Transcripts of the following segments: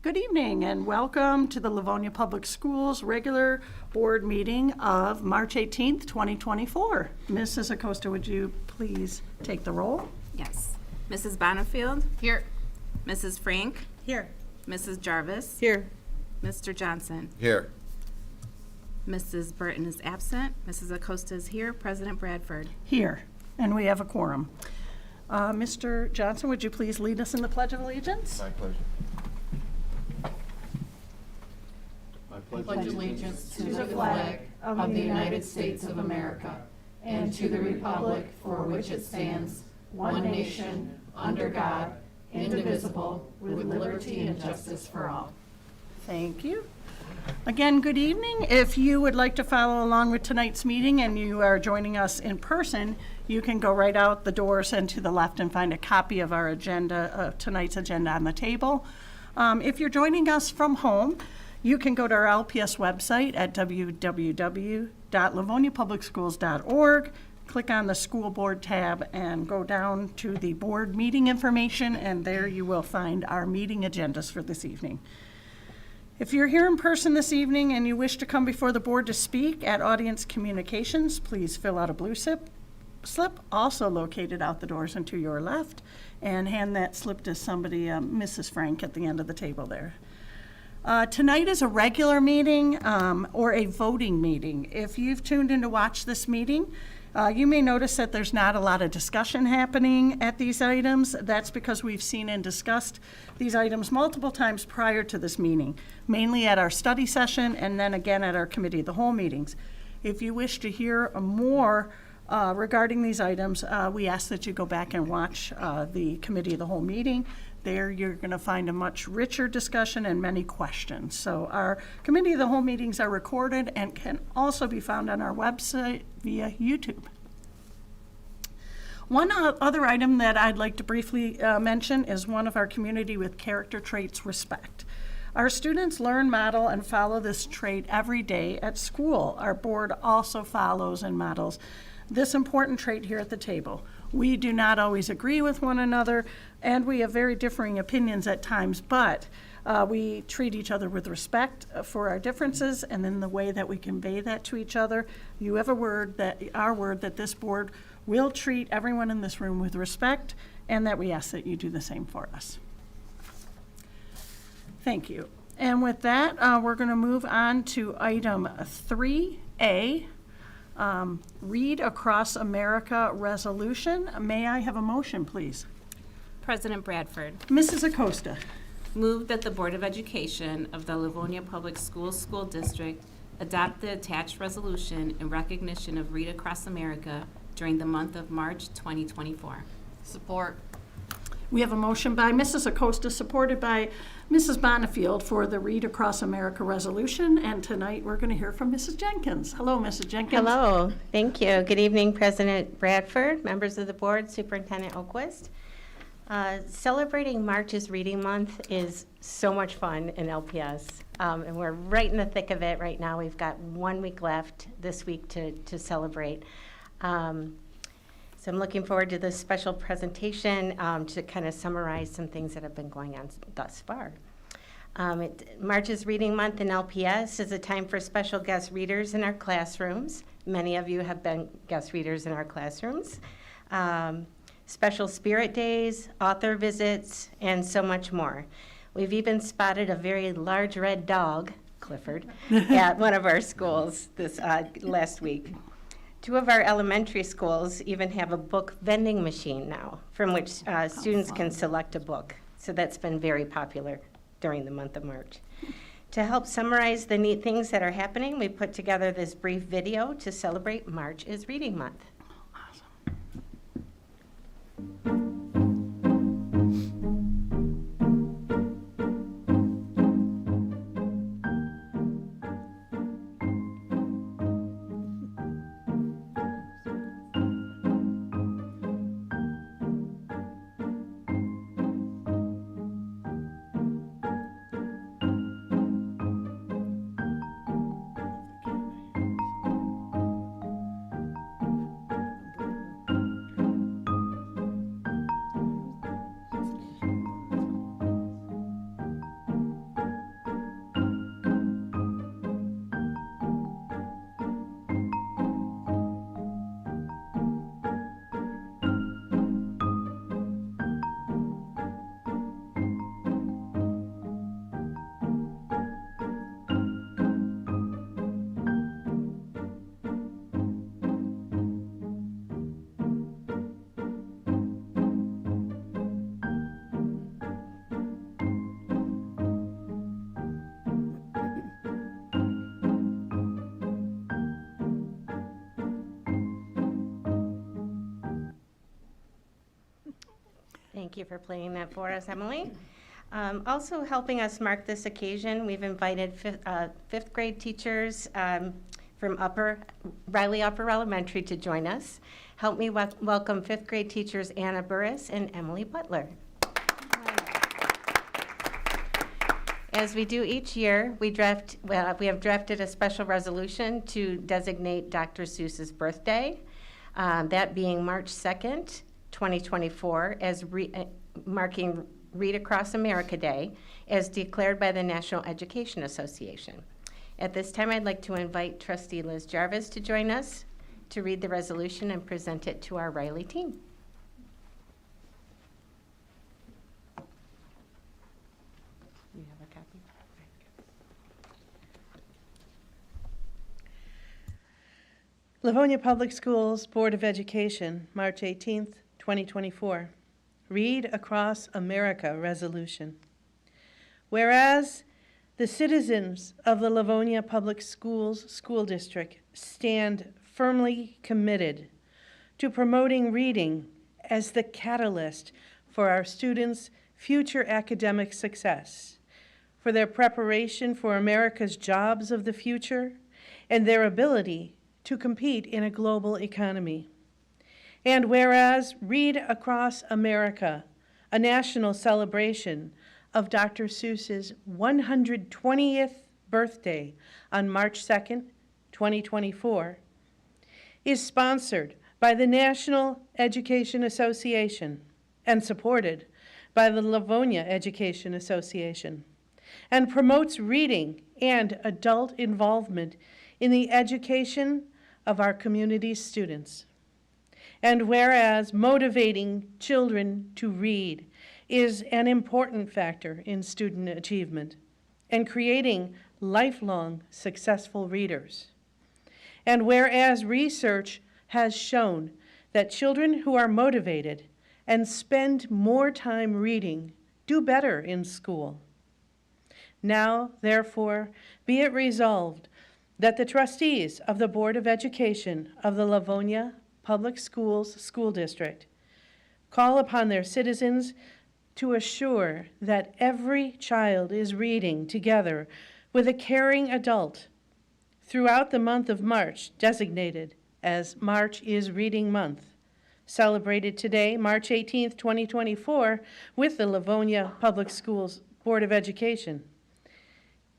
Good evening and welcome to the Livonia Public Schools regular board meeting of March 18th, 2024. Mrs. Acosta, would you please take the roll? Yes. Mrs. Bonifield? Here. Mrs. Frank? Here. Mrs. Jarvis? Here. Mr. Johnson? Here. Mrs. Burton is absent. Mrs. Acosta is here. President Bradford? Here, and we have a quorum. Mr. Johnson, would you please lead us in the Pledge of Allegiance? My pleasure. I pledge allegiance to the flag of the United States of America and to the republic for which it stands, one nation, under God, indivisible, with liberty and justice for all. Thank you. Again, good evening. If you would like to follow along with tonight's meeting and you are joining us in person, you can go right out the doors and to the left and find a copy of our agenda, tonight's agenda on the table. If you're joining us from home, you can go to our LPS website at www.livoniapublicschools.org, click on the school board tab and go down to the board meeting information, and there you will find our meeting agendas for this evening. If you're here in person this evening and you wish to come before the board to speak at audience communications, please fill out a blue slip, also located out the doors and to your left, and hand that slip to somebody, Mrs. Frank, at the end of the table there. Tonight is a regular meeting or a voting meeting. If you've tuned in to watch this meeting, you may notice that there's not a lot of discussion happening at these items. That's because we've seen and discussed these items multiple times prior to this meeting, mainly at our study session and then again at our committee of the whole meetings. If you wish to hear more regarding these items, we ask that you go back and watch the committee of the whole meeting. There you're going to find a much richer discussion and many questions. So our committee of the whole meetings are recorded and can also be found on our website via YouTube. One other item that I'd like to briefly mention is one of our community with character traits, respect. Our students learn, model, and follow this trait every day at school. Our board also follows and models this important trait here at the table. We do not always agree with one another, and we have very differing opinions at times, but we treat each other with respect for our differences and in the way that we convey that to each other. You have our word that this board will treat everyone in this room with respect, and that we ask that you do the same for us. Thank you. And with that, we're going to move on to item 3A. Read Across America resolution. May I have a motion, please? President Bradford? Mrs. Acosta. Move that the Board of Education of the Livonia Public Schools School District adopt the attached resolution in recognition of Read Across America during the month of March 2024. Support. We have a motion by Mrs. Acosta, supported by Mrs. Bonifield for the Read Across America resolution. And tonight we're going to hear from Mrs. Jenkins. Hello, Mrs. Jenkins. Hello. Thank you. Good evening, President Bradford, members of the board, Superintendent Oquist. Celebrating March's Reading Month is so much fun in LPS, and we're right in the thick of it right now. We've got 1 week left this week to celebrate. So I'm looking forward to this special presentation to kind of summarize some things that have been going on thus far. March's Reading Month in LPS is a time for special guest readers in our classrooms. Many of you have been guest readers in our classrooms. Special spirit days, author visits, and so much more. We've even spotted a very large red dog, Clifford, at one of our schools this last week. 2 of our elementary schools even have a book vending machine now from which students can select a book. So that's been very popular during the month of March. To help summarize the neat things that are happening, we put together this brief video to celebrate March is Reading Month. Thank you for playing that for us, Emily. Also helping us mark this occasion, we've invited fifth grade teachers from Riley Upper Elementary to join us. Help me welcome fifth grade teachers Anna Burris and Emily Butler. As we do each year, we have drafted a special resolution to designate Dr. Seuss's birthday, that being March 2nd, 2024, as marking Read Across America Day, as declared by the National Education Association. At this time, I'd like to invite Trustee Liz Jarvis to join us to read the resolution and present it to our Riley team. You have a copy? Livonia Public Schools Board of Education, March 18th, 2024. Read Across America Resolution. Whereas the citizens of the Livonia Public Schools School District stand firmly committed to promoting reading as the catalyst for our students' future academic success, for their preparation for America's jobs of the future, and their ability to compete in a global economy. And whereas Read Across America, a national celebration of Dr. Seuss's 120th birthday on March 2nd, 2024, is sponsored by the National Education Association and supported by the Livonia Education Association, and promotes reading and adult involvement in the education of our community's students. And whereas motivating children to read is an important factor in student achievement and creating lifelong successful readers. And whereas research has shown that children who are motivated and spend more time reading do better in school. Now, therefore, be it resolved that the trustees of the Board of Education of the Livonia Public Schools School District call upon their citizens to assure that every child is reading together with a caring adult throughout the month of March, designated as March is Reading Month, celebrated today, March 18th, 2024, with the Livonia Public Schools Board of Education.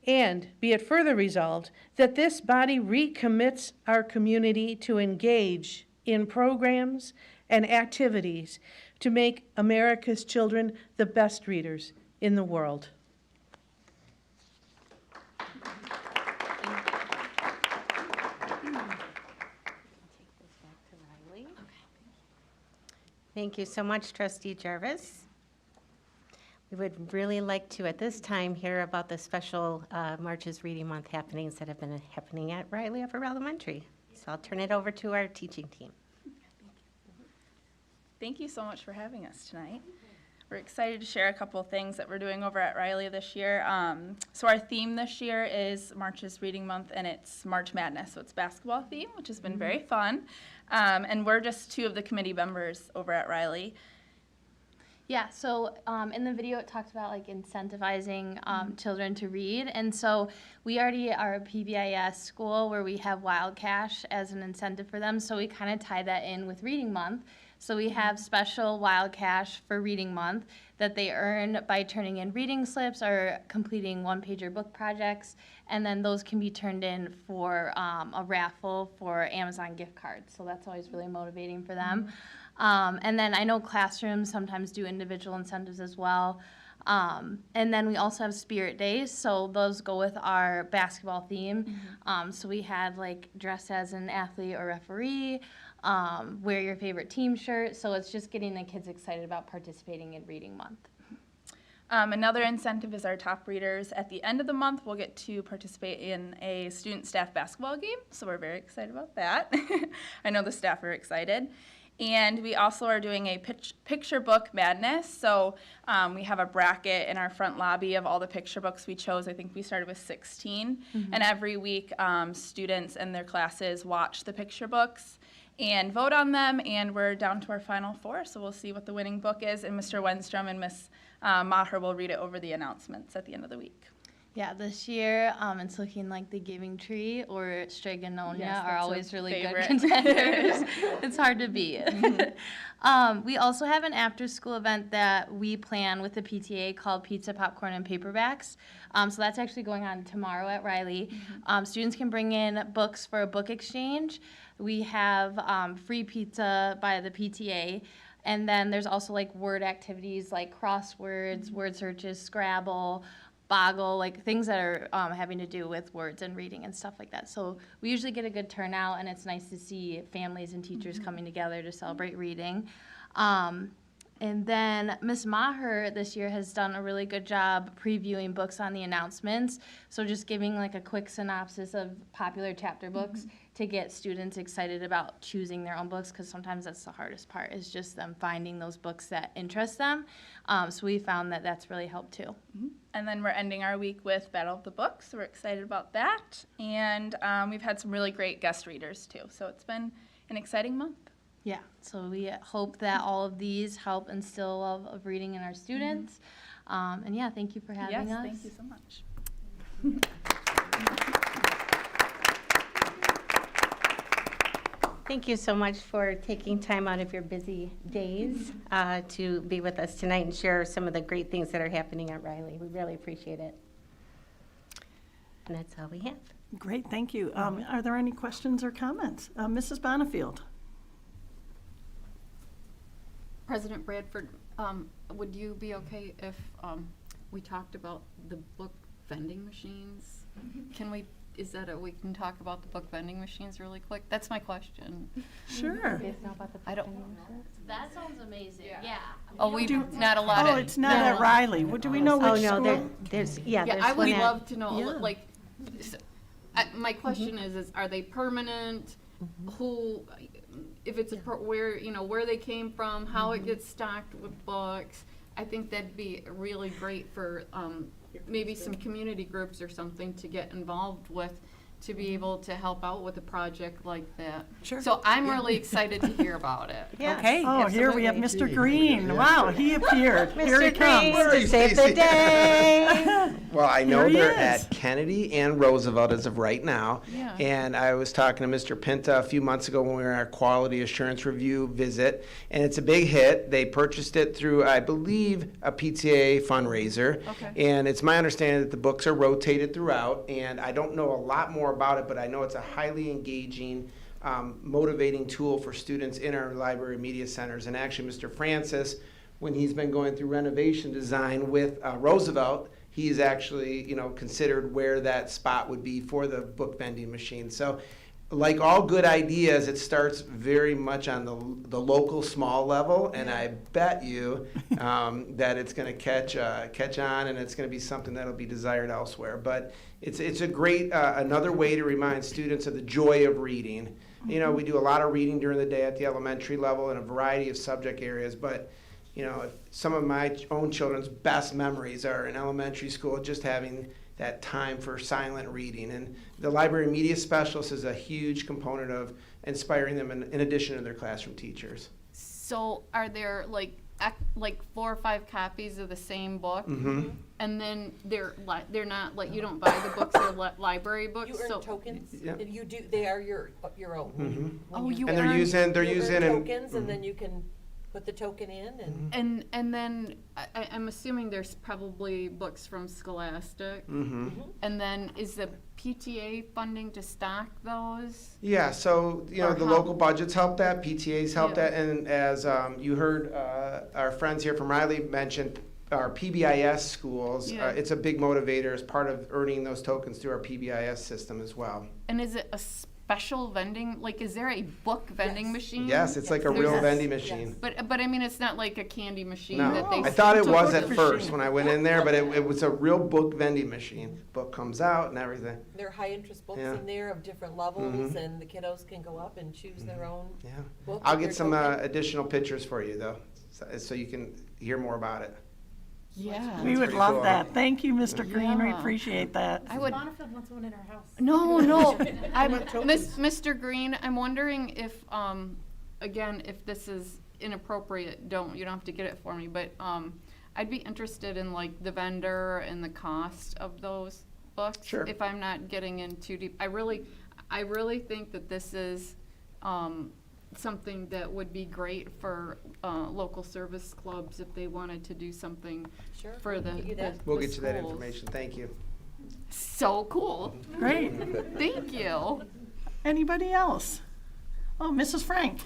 And be it further resolved that this body recommits our community to engage in programs and activities to make America's children the best readers in the world. Thank you so much, Trustee Jarvis. We would really like to, at this time, hear about the special March's Reading Month happenings that have been happening at Riley Upper Elementary. So I'll turn it over to our teaching team. Thank you so much for having us tonight. We're excited to share a couple of things that we're doing over at Riley this year. So our theme this year is March's Reading Month, and it's March Madness. So it's basketball theme, which has been very fun. And we're just two of the committee members over at Riley. Yeah, so in the video it talks about like incentivizing children to read, and so we already are a PBIS school where we have Wild Cash as an incentive for them, so we kind of tie that in with Reading Month. So we have special Wild Cash for Reading Month that they earn by turning in reading slips or completing one-pager book projects, and then those can be turned in for a raffle for Amazon gift cards, so that's always really motivating for them. And then I know classrooms sometimes do individual incentives as well. And then we also have Spirit Days, so those go with our basketball theme. So we had like dress as an athlete or referee, wear your favorite team shirt, so it's just getting the kids excited about participating in Reading Month. Another incentive is our top readers. At the end of the month, we'll get to participate in a student staff basketball game, so we're very excited about that. I know the staff are excited. And we also are doing a picture book madness. So we have a bracket in our front lobby of all the picture books we chose. I think we started with 16. And every week, students and their classes watch the picture books. and vote on them, and we're down to our final 4, so we'll see what the winning book is, and Mr. Wenstrom and Miss Maher will read it over the announcements at the end of the week. Yeah, this year it's looking like the Giving Tree or Striganonia Yes, are that's a always really favorite. good contenders. It's hard to beat. We also have an after-school event that we plan with the PTA called Pizza, Popcorn, and Paperbacks. So that's actually going on tomorrow at Riley. Students can bring in books for a book exchange. We have free pizza by the PTA. And then there's also like word activities like crosswords, word searches, Scrabble, Boggle, like things that are having to do with words and reading and stuff like that. So we usually get a good turnout, and it's nice to see families and teachers coming together to celebrate reading. And then Miss Maher this year has done a really good job previewing books on the announcements. So just giving like a quick synopsis of popular chapter books to get students excited about choosing their own books, because sometimes that's the hardest part, is just them finding those books that interest them. So we found that that's really helped too. And then we're ending our week with Battle of the Books, so we're excited about that. And we've had some really great guest readers too, so it's been an exciting month. Yeah, so we hope that all of these help instill love of reading in our students. And yeah, thank you for having us. Thank you so much. Thank you so much for taking time out of your busy days to be with us tonight and share some of the great things that are happening at Riley. We really appreciate it. And that's all we have. Great, thank you. Are there any questions or comments? Mrs. Bonifield? President Bradford, would you be okay if we talked about the book vending machines? We can talk about the book vending machines really quick? That's my question. Sure. I don't, That sounds amazing. Yeah. oh, we do, not a lot of. Oh, it's not at Riley. Do we know Oh, which no, school? there's Yeah, there's I would one at- love to know, Yeah. like, my question is are they permanent? Who, if it's where they came from, how it gets stocked with books. I think that'd be really great for maybe some community groups or something to get involved with, to be able to help out with a project like that. Sure. So I'm really excited to hear about it. Yes, Okay, oh, here we have absolutely. Mr. Green. Wow, he appeared. Here he Mr. comes. Green to save the day. Well, I know Here he they're is. at Kennedy and Roosevelt as of right now. Yeah. And I was talking to Mr. Pinta a few months ago when we were at our quality assurance review visit, and it's a big hit. They purchased it through, I believe, a PTA fundraiser. Okay. And it's my understanding that the books are rotated throughout, and I don't know a lot more about it, but I know it's a highly engaging, motivating tool for students in our library media centers. And actually, Mr. Francis, when he's been going through renovation design with Roosevelt, he's actually, considered where that spot would be for the book vending machine. So, like all good ideas, it starts very much on the local small level, and I bet you that it's going to catch on, and it's going to be something that'll be desired elsewhere. But it's a great another way to remind students of the joy of reading. We do a lot of reading during the day at the elementary level in a variety of subject areas, but some of my own children's best memories are in elementary school, just having that time for silent reading. And the library media specialist is a huge component of inspiring them in addition to their classroom teachers. So are there like 4 or 5 copies of the same book? Mm-hmm. And then they're not like, you don't buy the books, they're library books? You earn So tokens, Yeah. and you do, they are your own. Mm-hmm. Oh, you And they're earn- using You earn and tokens, and then you can put the token in, and And then I'm assuming there's probably books from Scholastic. mm-hmm. And then is the PTA funding to stock those? Yeah, so Or the how- local budgets help that, PTAs help Yeah. that, and as you heard our friends here from Riley mention, our PBIS schools, Yeah. it's a big motivator as part of earning those tokens through our PBIS system as well. And is it a special vending, like is there a book vending Yes. machine? Yes, it's like a There's real a- vending machine. But I mean, it's not like a candy machine No, that they. I thought it took was to at the- first when I went in there, but it was a real book vending machine. Book comes out and everything. there are high-interest books Yeah. in there of different levels, Mhm. and the kiddos can go up and choose their own Yeah. book. I'll with get their some token. additional pictures for you though, so you can hear more about it. Yeah. We would pretty love cool. that. Thank you, Mr. Green. We Yeah. appreciate that. I would, Bonnefield wants one in our house. no, Mr. Green, I'm wondering if, again, if this is inappropriate, you don't have to get it for me, but, I'd be interested in like the vendor and the cost of those books. Sure. If I'm not getting in too deep. I really think that this is, something that would be great for, local service clubs if they wanted to do something Sure, for we the, can get you that. We'll the get you that schools. information. Thank you. So cool. Great. Thank you. Anybody else? Oh, Mrs. Frank.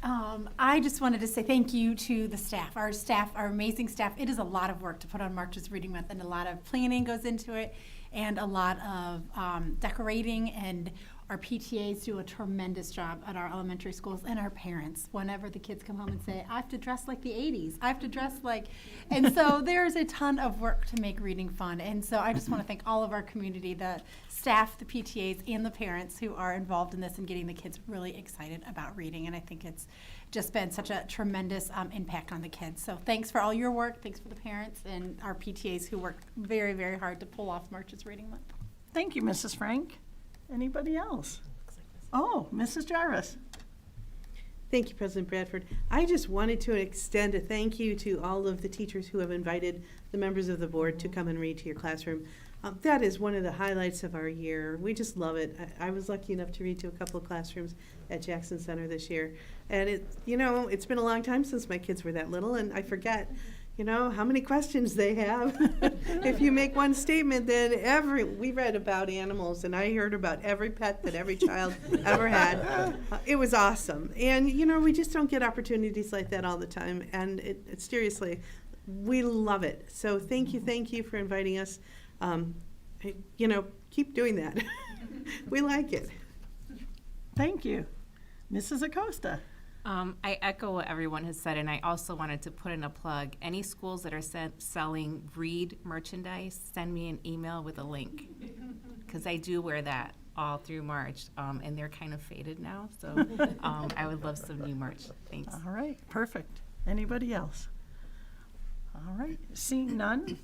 I just wanted to say thank you to the staff, our amazing staff. It is a lot of work to put on March's Reading Month, and a lot of planning goes into it, and a lot of decorating, and our PTAs do a tremendous job at our elementary schools, and our parents, whenever the kids come home and say, I have to dress like the 80s, I have to dress like, and so there's a ton of work to make reading fun. And so I just want to thank all of our community, the staff, the PTAs, and the parents who are involved in this and getting the kids really excited about reading. And I think it's just been such a tremendous impact on the kids. So thanks for all your work. Thanks for the parents and our PTAs who work very, very hard to pull off March's Reading Month. Thank you, Mrs. Frank. Anybody else? Oh, Mrs. Jarvis. Thank you, President Bradford. I just wanted to extend a thank you to all of the teachers who have invited the members of the board to come and read to your classroom. That is one of the highlights of our year. We just love it. I was lucky enough to read to a couple of classrooms at Jackson Center this year. And it's been a long time since my kids were that little, and I forget, how many questions they have. If you make one statement, then we read about animals, and I heard about every pet that every child ever had. It was awesome. And, we just don't get opportunities like that all the time. And it seriously, we love it. So thank you for inviting us. Keep doing that. We like it. Thank you. Mrs. Acosta. I echo what everyone has said, and I also wanted to put in a plug. Any schools that are selling Read merchandise, send me an email with a link, because I do wear that all through March, and they're kind of faded now, so I would love some new merch. Thanks. All right, perfect. Anybody else? All right, seeing none,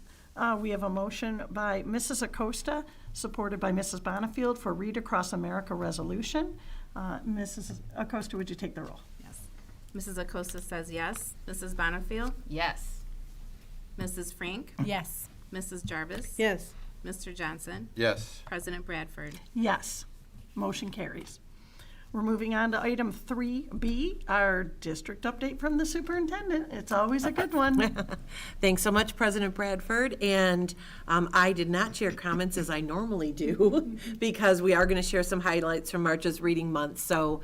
we have a motion by Mrs. Acosta, supported by Mrs. Bonnefield, for Read Across America resolution. Mrs. Acosta, would you take the roll? Mrs. Acosta says yes. Mrs. Bonnefield? Yes. Mrs. Frank? Yes. Mrs. Jarvis? Yes. Mr. Johnson? Yes. President Bradford? Yes, motion carries. We're moving on to item 3B, our district update from the superintendent. It's always a good one. Thanks so much, President Bradford. And I did not share comments as I normally do because we are going to share some highlights from March's Reading Month. So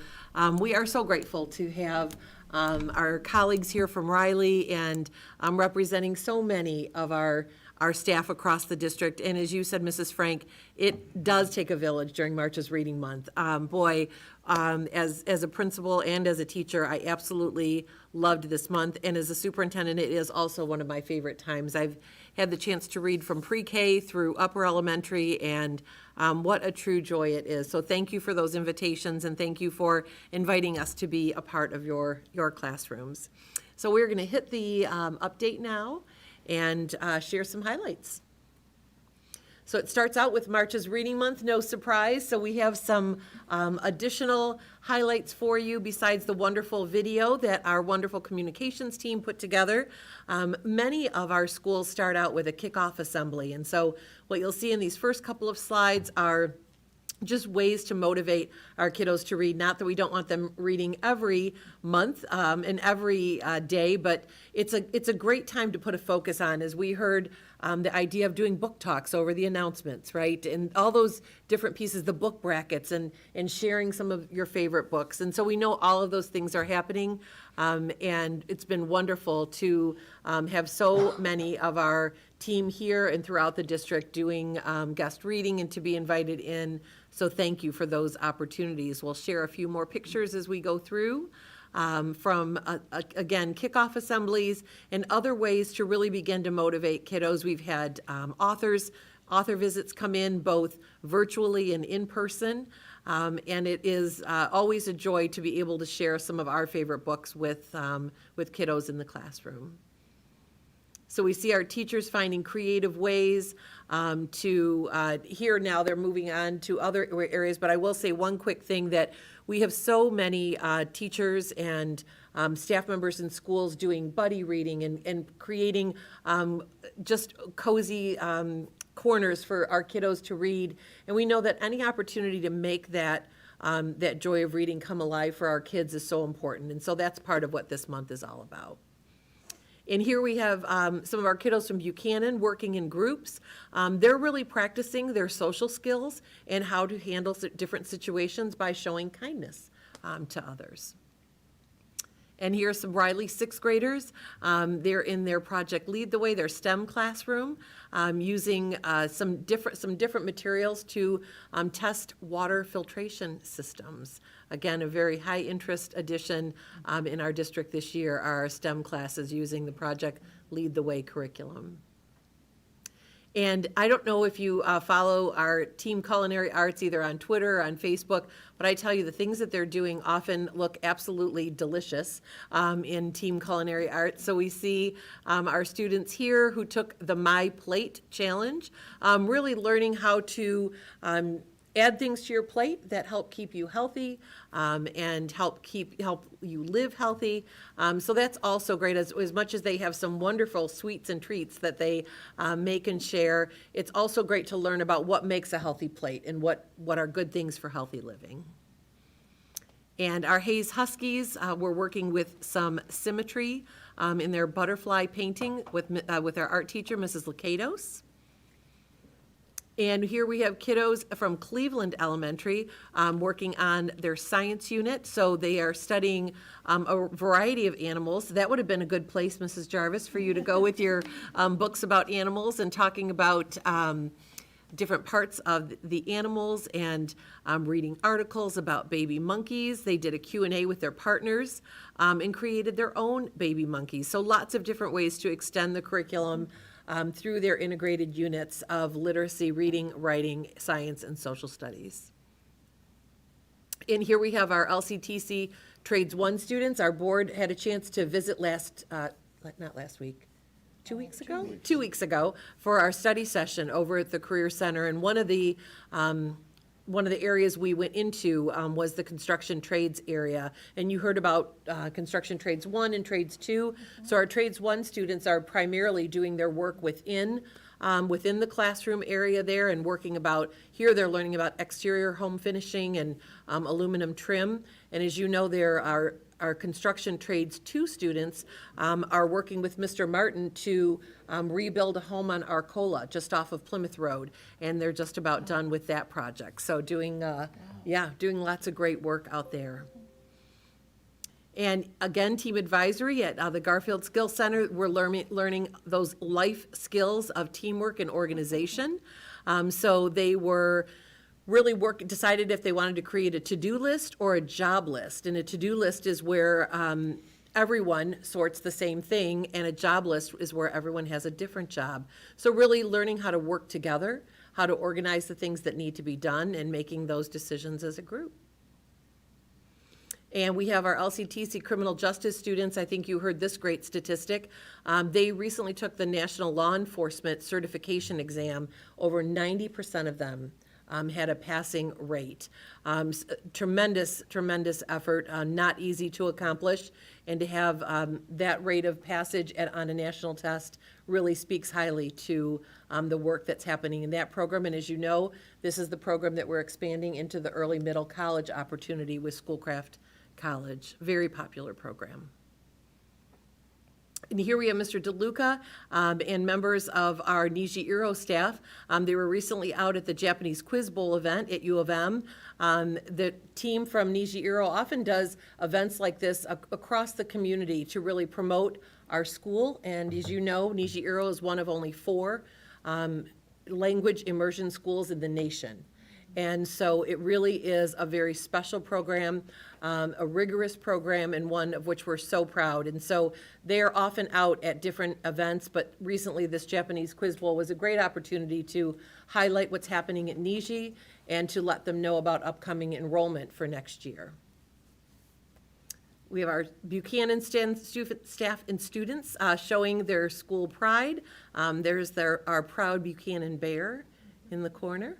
we are so grateful to have our colleagues here from Riley and representing so many of our staff across the district. And as you said, Mrs. Frank, it does take a village during March's Reading Month. As a principal and as a teacher, I absolutely loved this month. And as a superintendent, it is also one of my favorite times. I've had the chance to read from pre-K through upper elementary, and what a true joy it is. So thank you for those invitations, and thank you for inviting us to be a part of your classrooms. So we're going to hit the update now and share some highlights. So it starts out with March's Reading Month, no surprise. So we have some additional highlights for you besides the wonderful video that our wonderful communications team put together. Many of our schools start out with a kickoff assembly. And so what you'll see in these first couple of slides are just ways to motivate our kiddos to read. Not that we don't want them reading every month and every day, but it's a great time to put a focus on, as we heard the idea of doing book talks over the announcements, right? And all those different pieces, the book brackets, and sharing some of your favorite books. And so we know all of those things are happening, and it's been wonderful to have so many of our team here and throughout the district doing guest reading and to be invited in. So thank you for those opportunities. We'll share a few more pictures as we go through from, again, kickoff assemblies and other ways to really begin to motivate kiddos. We've had author visits come in both virtually and in person. And it is always a joy to be able to share some of our favorite books with kiddos in the classroom. So we see our teachers finding creative ways here now they're moving on to other areas, but I will say one quick thing that we have so many teachers and staff members in schools doing buddy reading and creating just cozy corners for our kiddos to read. And we know that any opportunity to make that joy of reading come alive for our kids is so important. And so that's part of what this month is all about. And here we have some of our kiddos from Buchanan working in groups. They're really practicing their social skills and how to handle different situations by showing kindness to others. And here are some Riley sixth graders. They're in their project Lead the Way, their STEM classroom, using some different materials to test water filtration systems. Again, a very high interest addition in our district this year are our STEM classes using the project Lead the Way curriculum. And I don't know if you follow our Team Culinary Arts either on Twitter or on Facebook, but I tell you the things that they're doing often look absolutely delicious in Team Culinary Arts. So we see our students here who took the My Plate Challenge, really learning how to add things to your plate that help keep you healthy and help you live healthy. So that's also great. As much as they have some wonderful sweets and treats that they make and share, it's also great to learn about what makes a healthy plate and what are good things for healthy living. And our Hayes Huskies, we're working with some symmetry in their butterfly painting with our art teacher, Mrs. Lakatos. And here we have kiddos from Cleveland Elementary working on their science unit. So they are studying a variety of animals. That would have been a good place, Mrs. Jarvis, for you to go with your books about animals and talking about different parts of the animals and reading articles about baby monkeys. They did a Q&A with their partners and created their own baby monkeys. So lots of different ways to extend the curriculum through their integrated units of literacy, reading, writing, science, and social studies. And here we have our LCTC Trades 1 students. Our board had a chance to visit not last week, 2 weeks ago? 2 weeks ago for our study session over at the Career Center. And one of the areas we went into was the construction trades area. And you heard about construction trades 1 and trades 2. So our trades 1 students are primarily doing their work within the classroom area there and working about, here they're learning about exterior home finishing and aluminum trim. And as you know, there are our construction trades 2 students are working with Mr. Martin to rebuild a home on Arcola, just off of Plymouth Road, and they're just about done with that project. So doing lots of great work out there. And again, team advisory at the Garfield Skills Center, we're learning those life skills of teamwork and organization. So they were really decided if they wanted to create a to-do list or a job list. And a to-do list is where everyone sorts the same thing, and a job list is where everyone has a different job. So really learning how to work together, how to organize the things that need to be done, and making those decisions as a group. And we have our LCTC criminal justice students. I think you heard this great statistic. They recently took the National Law Enforcement Certification Exam. Over 90% of them had a passing rate. Tremendous effort, not easy to accomplish, and to have that rate of passage on a national test really speaks highly to the work that's happening in that program. And as you know, this is the program that we're expanding into the early middle college opportunity with Schoolcraft College. Very popular program. And here we have Mr. DeLuca and members of our Niji-Iro staff. They were recently out at the Japanese Quiz Bowl event at U of M. The team from Niji-Iro often does events like this across the community to really promote our school. And as you know, Niji-Iro is one of only 4 language immersion schools in the nation. And so it really is a very special program, a rigorous program, and one of which we're so proud. And so they're often out at different events, but recently this Japanese Quiz Bowl was a great opportunity to highlight what's happening at Niji and to let them know about upcoming enrollment for next year. We have our Buchanan staff and students showing their school pride. There's our proud Buchanan bear in the corner.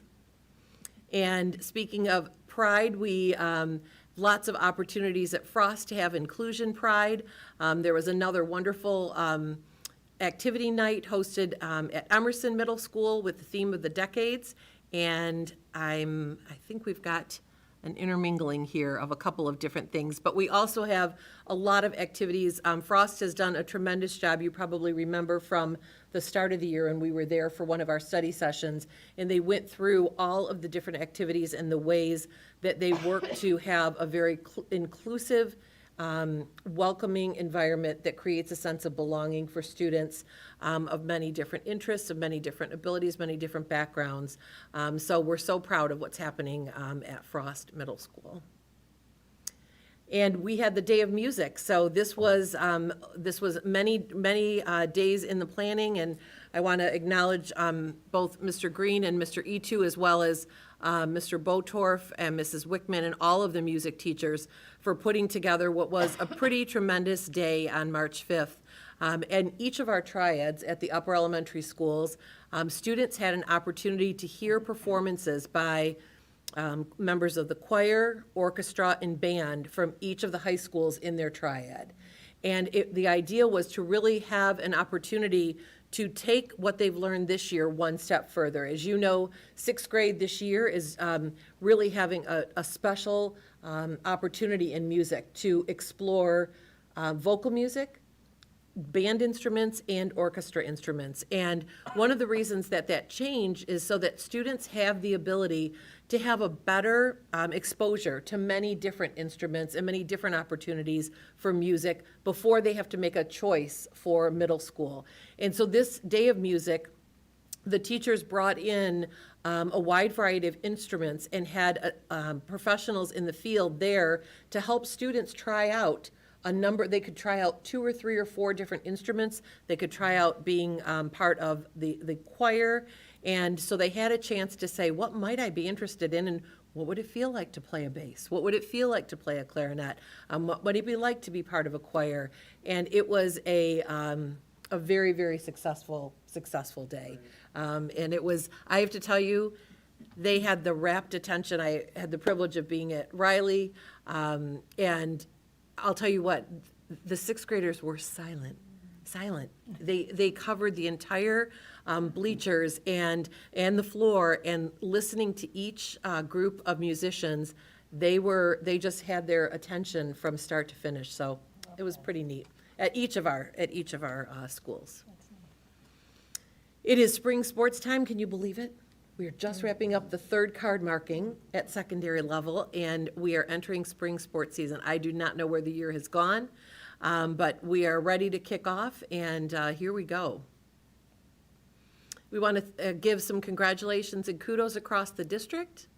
And speaking of pride, we lots of opportunities at Frost to have inclusion pride. There was another wonderful activity night hosted at Emerson Middle School with the theme of the decades. And I think we've got an intermingling here of a couple of different things, but we also have a lot of activities. Frost has done a tremendous job. You probably remember from the start of the year, and we were there for one of our study sessions, and they went through all of the different activities and the ways that they work to have a very inclusive, welcoming environment that creates a sense of belonging for students of many different interests, of many different abilities, many different backgrounds. So we're so proud of what's happening at Frost Middle School. And we had the Day of Music. So this was many days in the planning, and I want to acknowledge both Mr. Green and Mr. Etu, as well as Mr. Botorf and Mrs. Wickman and all of the music teachers for putting together what was a pretty tremendous day on March 5th. And each of our triads at the upper elementary schools, students had an opportunity to hear performances by members of the choir, orchestra, and band from each of the high schools in their triad. And the idea was to really have an opportunity to take what they've learned this year one step further. As you know, sixth grade this year is really having a special opportunity in music to explore vocal music, band instruments, and orchestra instruments. And one of the reasons that change is so that students have the ability to have a better exposure to many different instruments and many different opportunities for music before they have to make a choice for middle school. And so this Day of Music, the teachers brought in a wide variety of instruments and had professionals in the field there to help students try out a number. They could try out 2 or 3 or 4 different instruments. They could try out being part of the choir. And so they had a chance to say, what might I be interested in, and what would it feel like to play a bass? What would it feel like to play a clarinet? What would it be like to be part of a choir? And it was a very, very successful day. And it was, I have to tell you, they had the rapt attention. I had the privilege of being at Riley, and I'll tell you what, the sixth graders were silent. They covered the entire bleachers and the floor, and listening to each group of musicians, they just had their attention from start to finish. So it was pretty neat at each of our schools. It is spring sports time. Can you believe it? We are just wrapping up the 3rd card marking at secondary level, and we are entering spring sports season. I do not know where the year has gone, but we are ready to kick off, and here we go. We want to give some congratulations and kudos across the district.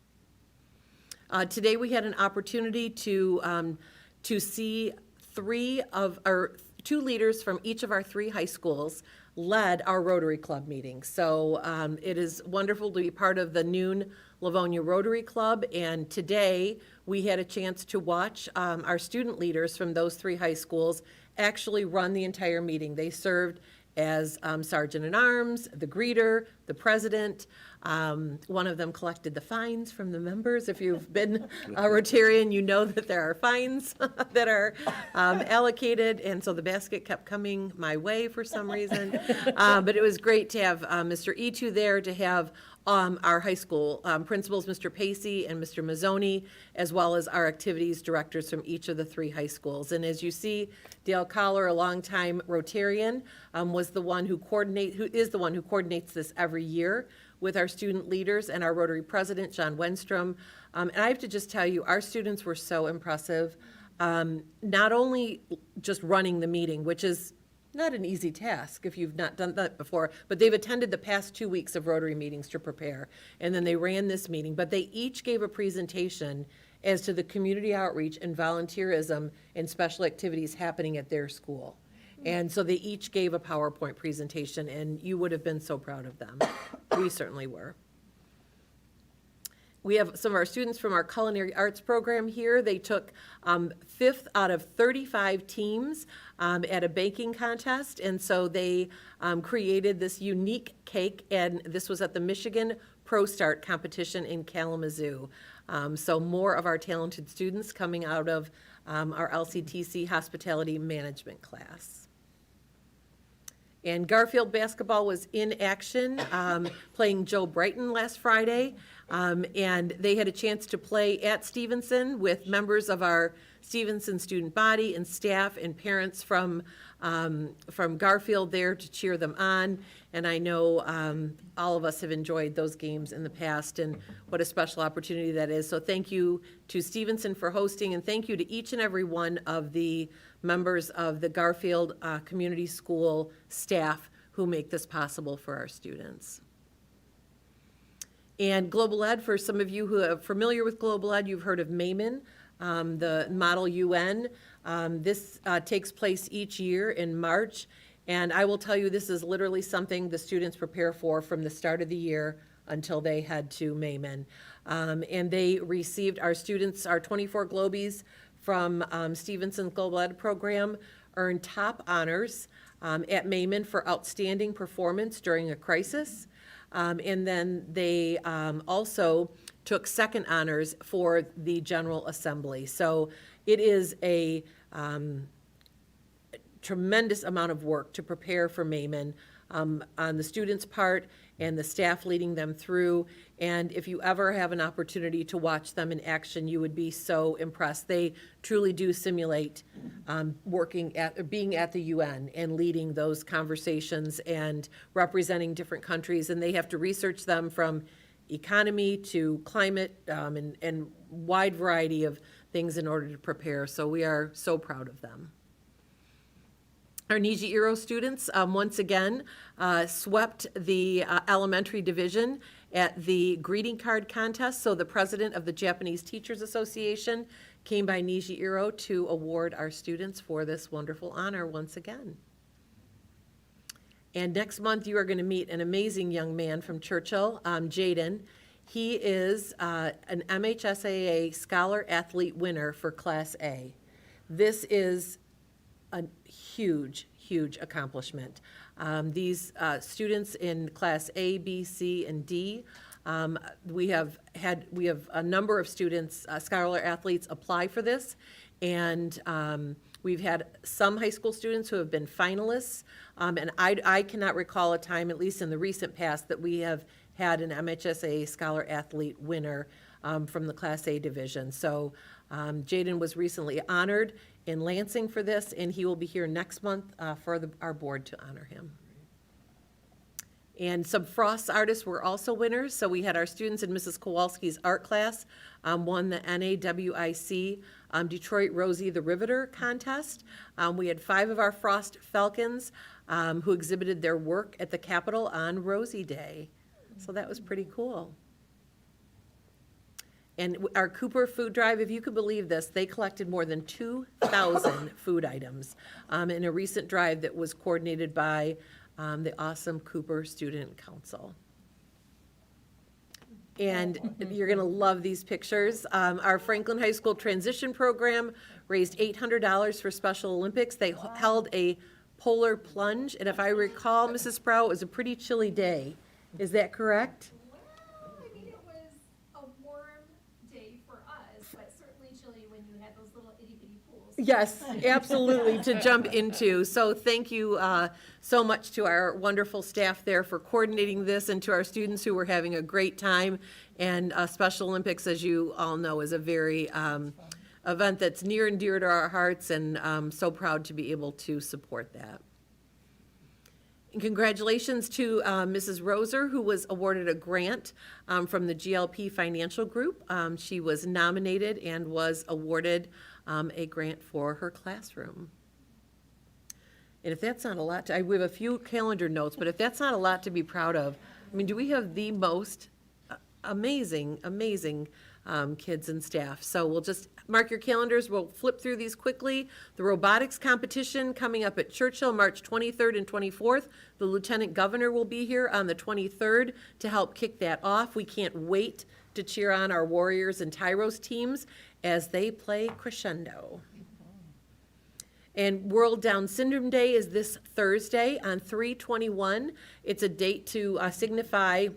Today we had an opportunity to see 2 leaders from each of our 3 high schools led our Rotary Club meeting. So it is wonderful to be part of the noon Livonia Rotary Club, and today we had a chance to watch our student leaders from those 3 high schools actually run the entire meeting. They served as sergeant-at-arms, the greeter, the president. One of them collected the fines from the members. If you've been a Rotarian, you know that there are fines that are allocated, and so the basket kept coming my way for some reason. But it was great to have Mr. Etu there, to have our high school principals, Mr. Pacey and Mr. Mazzoni, as well as our activities directors from each of the 3 high schools. And as you see, Dale Collar, a longtime Rotarian, is the one who coordinates this every year with our student leaders and our Rotary president, John Wenstrom. And I have to just tell you, our students were so impressive, not only just running the meeting, which is not an easy task if you've not done that before, but they've attended the past 2 weeks of Rotary meetings to prepare, and then they ran this meeting. But they each gave a presentation as to the community outreach and volunteerism and special activities happening at their school. And so they each gave a PowerPoint presentation, and you would have been so proud of them. We certainly were. We have some of our students from our culinary arts program here. They took 5th out of 35 teams at a baking contest, and so they created this unique cake, and this was at the Michigan Pro Start competition in Kalamazoo. So more of our talented students coming out of our LCTC hospitality management class. And Garfield basketball was in action, playing Joe Brighton last Friday. And they had a chance to play at Stevenson with members of our Stevenson student body and staff and parents from Garfield there to cheer them on. And I know all of us have enjoyed those games in the past, and what a special opportunity that is. So thank you to Stevenson for hosting, and thank you to each and every one of the members of the Garfield Community School staff who make this possible for our students. And Global Ed, for some of you who are familiar with Global Ed, you've heard of Maimon, the Model UN. This takes place each year in March, and I will tell you, this is literally something the students prepare for from the start of the year until they head to Maimon. And they received, our students, our 24 Globies from Stevenson's Global Ed program, earned top honors at Maimon for outstanding performance during a crisis. And then they also took second honors for the General Assembly. So it is a tremendous amount of work to prepare for Maimon on the students' part and the staff leading them through. And if you ever have an opportunity to watch them in action, you would be so impressed. They truly do simulate being at the UN and leading those conversations and representing different countries. And they have to research them from economy to climate and wide variety of things in order to prepare. So we are so proud of them. Our Niji students, once again, swept the elementary division at the greeting card contest. So the president of the Japanese Teachers Association came by Niji to award our students for this wonderful honor once again. And next month, you are going to meet an amazing young man from Churchill, Jaden. He is an MHSAA Scholar Athlete winner for Class A. This is a huge, huge accomplishment. These students in Class A, B, C, and D, we have a number of students, scholar athletes, apply for this, and we've had some high school students who have been finalists, and I cannot recall a time, at least in the recent past, that we have had an MHSA Scholar Athlete winner from the Class A division. So Jaden was recently honored in Lansing for this, and he will be here next month for our board to honor him. And some Frost artists were also winners. So we had our students in Mrs. Kowalski's art class won the NAWIC Detroit Rosie the Riveter contest. We had 5 of our Frost Falcons who exhibited their work at the Capitol on Rosie Day. So that was pretty cool. And our Cooper Food Drive, if you could believe this, they collected more than 2,000 food items in a recent drive that was coordinated by the awesome Cooper Student Council. And you're going to love these pictures. Our Franklin High School Transition Program raised $800 for Special Olympics. They held a polar plunge, and if I recall, Mrs. Sprout, it was a pretty chilly day. Is that correct? Well, I mean, it was a warm day for us, but certainly chilly when you had those little itty-bitty pools. Yes, absolutely, to jump into. So thank you so much to our wonderful staff there for coordinating this, and to our students who were having a great time. And Special Olympics, as you all know, is a very event that's near and dear to our hearts, and I'm so proud to be able to support that. And congratulations to Mrs. Roser, who was awarded a grant from the GLP Financial Group. She was nominated and was awarded a grant for her classroom. And if that's not a lot, we have a few calendar notes, but if that's not a lot to be proud of, I mean, do we have the most amazing kids and staff? So we'll just mark your calendars. We'll flip through these quickly. The robotics competition coming up at Churchill, March 23rd and 24th. The Lieutenant Governor will be here on the 23rd to help kick that off. We can't wait to to cheer on our Warriors and Tyros teams as they play crescendo. And World Down Syndrome Day is this Thursday on 3/21. It's a date to signify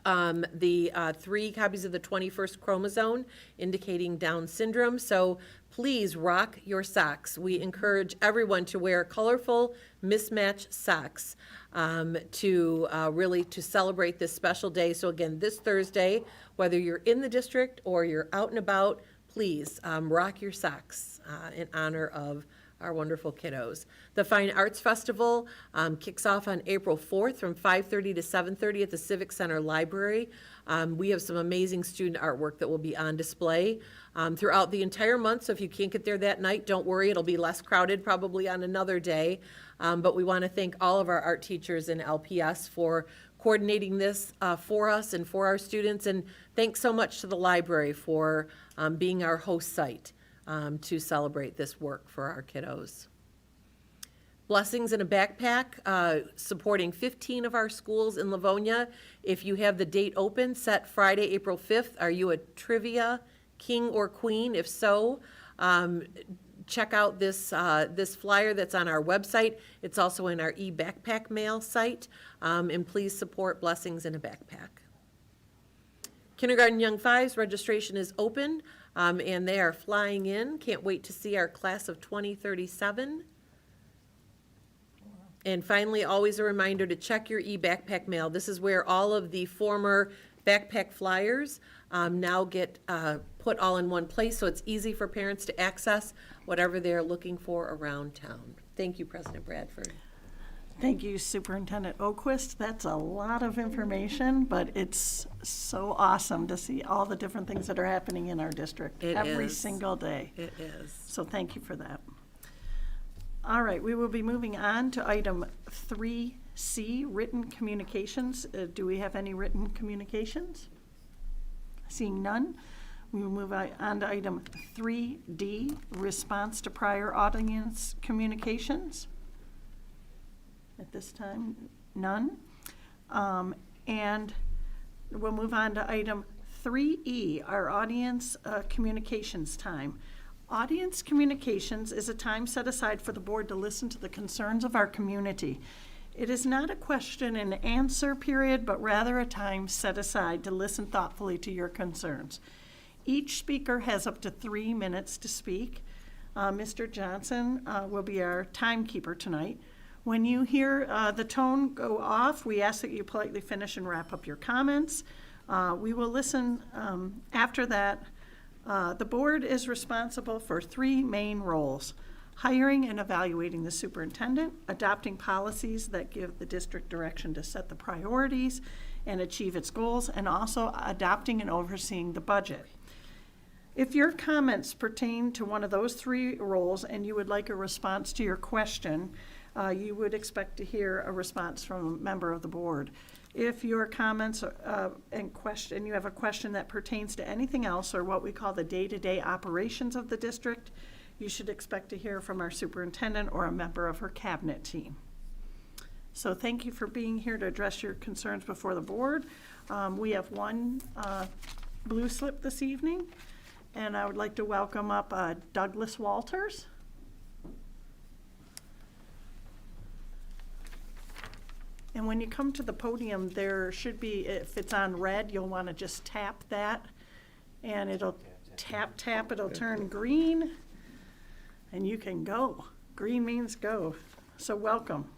the 3 copies of the 21st chromosome indicating Down syndrome. So please rock your socks. We encourage everyone to wear colorful mismatched socks to really to celebrate this special day. So again, this Thursday, whether you're in the district or you're out and about, please rock your socks in honor of our wonderful kiddos. The Fine Arts Festival kicks off on April 4th from 5:30 to 7:30 at the Civic Center Library. We have some amazing student artwork that will be on display throughout the entire month, so if you can't get there that night, don't worry, it'll be less crowded probably on another day. But we want to thank all of our art teachers in LPS for coordinating this for us and for our students, and thanks so much to the library for being our host site to celebrate this work for our kiddos. Blessings in a Backpack, supporting 15 of our schools in Livonia. If you have the date open, set Friday, April 5th. Are you a trivia king or queen? If so, check out this flyer that's on our website. It's also in our e-backpack mail site. And please support Blessings in a Backpack. Kindergarten Young Fives registration is open, and they are flying in. Can't wait to see our class of 2037. And finally, always a reminder to check your e-backpack mail. This is where all of the former backpack flyers now get put all in one place, so it's easy for parents to access whatever they're looking for around town. Thank you, President Bradford. Thank you, Superintendent Oquist. That's a lot of information, but it's so awesome to see all the different things that are happening in our district every single day. It is. So thank you for that. All right, we will be moving on to item 3C, written communications. Do we have any written communications? Seeing none, we will move on to item 3D, response to prior audience communications. At this time, none. And we'll move on to item 3E, our audience communications time. Audience communications is a time set aside for the board to listen to the concerns of our community. It is not a question and answer period, but rather a time set aside to listen thoughtfully to your concerns. Each speaker has up to 3 minutes to speak. Mr. Johnson will be our timekeeper tonight. When you hear the tone go off, we ask that you politely finish and wrap up your comments. We will listen after that. The board is responsible for 3 main roles: hiring and evaluating the superintendent, adopting policies that give the district direction to set the priorities and achieve its goals, and also adopting and overseeing the budget. If your comments pertain to one of those 3 roles and you would like a response to your question, you would expect to hear a response from a member of the board. If your comments and question, you have a question that pertains to anything else or what we call the day-to-day operations of the district, you should expect to hear from our superintendent or a member of her cabinet team. So thank you for being here to address your concerns before the board. We have one blue slip this evening, and I would like to welcome up Douglas Walters. And when you come to the podium, there should be, if it's on red, you'll want to just tap that, and it'll tap, it'll turn green, and you can go. Green means go. So welcome.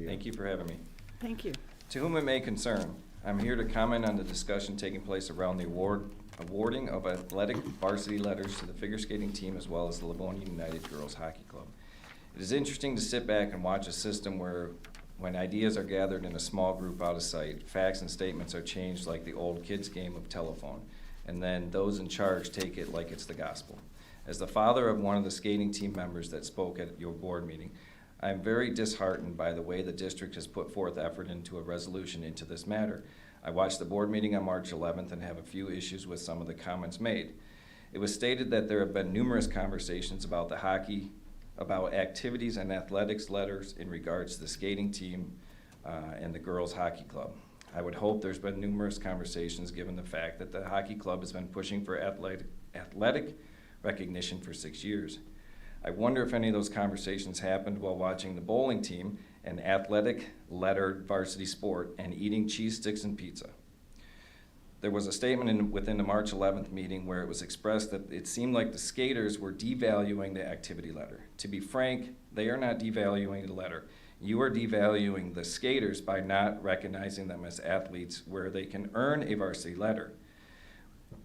Thank you for having me. Thank you. To whom it may concern, I'm here to comment on the discussion taking place around the awarding of athletic varsity letters to the figure skating team as well as the Livonia United Girls Hockey Club. It is interesting to sit back and watch a system where when ideas are gathered in a small group out of sight, facts and statements are changed like the old kids' game of telephone, and then those in charge take it like it's the gospel. As the father of one of the skating team members that spoke at your board meeting, I am very disheartened by the way the district has put forth effort into a resolution into this matter. I watched the board meeting on March 11th and have a few issues with some of the comments made. It was stated that there have been numerous conversations about the hockey, about activities and athletics letters in regards to the skating team and the girls hockey club. I would hope there's been numerous conversations given the fact that the hockey club has been pushing for athletic recognition for 6 years. I wonder if any of those conversations happened while watching the bowling team, an athletic lettered varsity sport, and eating cheese sticks and pizza. There was a statement within the March 11th meeting where it was expressed that it seemed like the skaters were devaluing the activity letter. To be frank, they are not devaluing the letter. You are devaluing the skaters by not recognizing them as athletes where they can earn a varsity letter.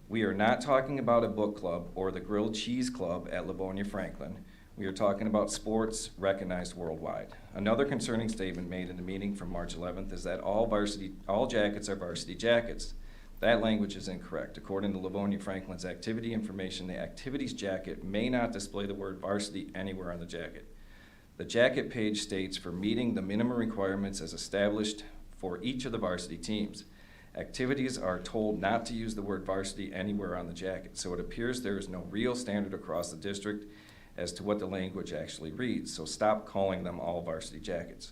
We are not talking about a book club or the grilled cheese club at Livonia Franklin. We are talking about sports recognized worldwide. Another concerning statement made in the meeting from March 11th is that all jackets are varsity jackets. That language is incorrect. According to Livonia Franklin's activity information, the activities jacket may not display the word varsity anywhere on the jacket. The jacket page states for meeting the minimum requirements as established for each of the varsity teams. Activities are told not to use the word varsity anywhere on the jacket, so it appears there is no real standard across the district as to what the language actually reads, so stop calling them all varsity jackets.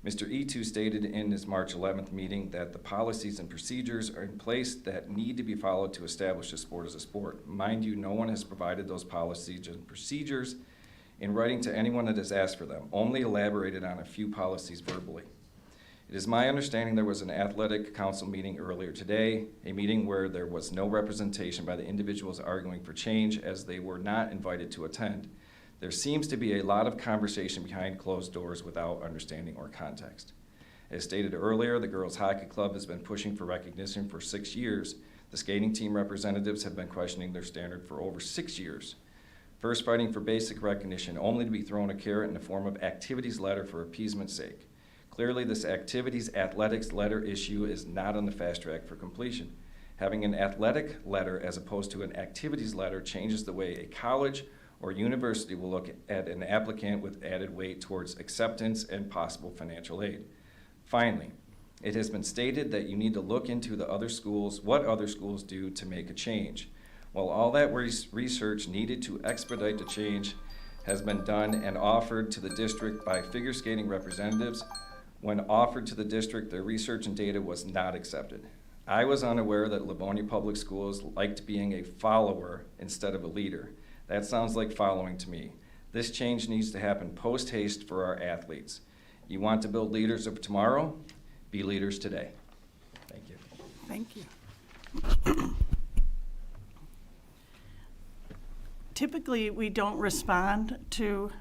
Mr. E2 stated in his March 11th meeting that the policies and procedures are in place that need to be followed to establish a sport as a sport. Mind you, no one has provided those policies and procedures in writing to anyone that has asked for them, only elaborated on a few policies verbally. It is my understanding there was an athletic council meeting earlier today, a meeting where there was no representation by the individuals arguing for change as they were not invited to attend. There seems to be a lot of conversation behind closed doors without understanding or context. As stated earlier, the girls hockey club has been pushing for recognition for 6 years. The skating team representatives have been questioning their standard for over 6 years. First fighting for basic recognition only to be thrown a carrot in the form of activities letter for appeasement's sake. Clearly, this activities athletics letter issue is not on the fast track for completion. Having an athletic letter as opposed to an activities letter changes the way a college or university will look at an applicant with added weight towards acceptance and possible financial aid. Finally, it has been stated that you need to look into what other schools do to make a change. While all that research needed to expedite the change has been done and offered to the district by figure skating representatives, when offered to the district, their research and data was not accepted. I was unaware that Livonia Public Schools liked being a follower instead of a leader. That sounds like following to me. This change needs to happen post-haste for our athletes. You want to build leaders of tomorrow? Be leaders today. Thank you. Thank you. Typically, we don't respond to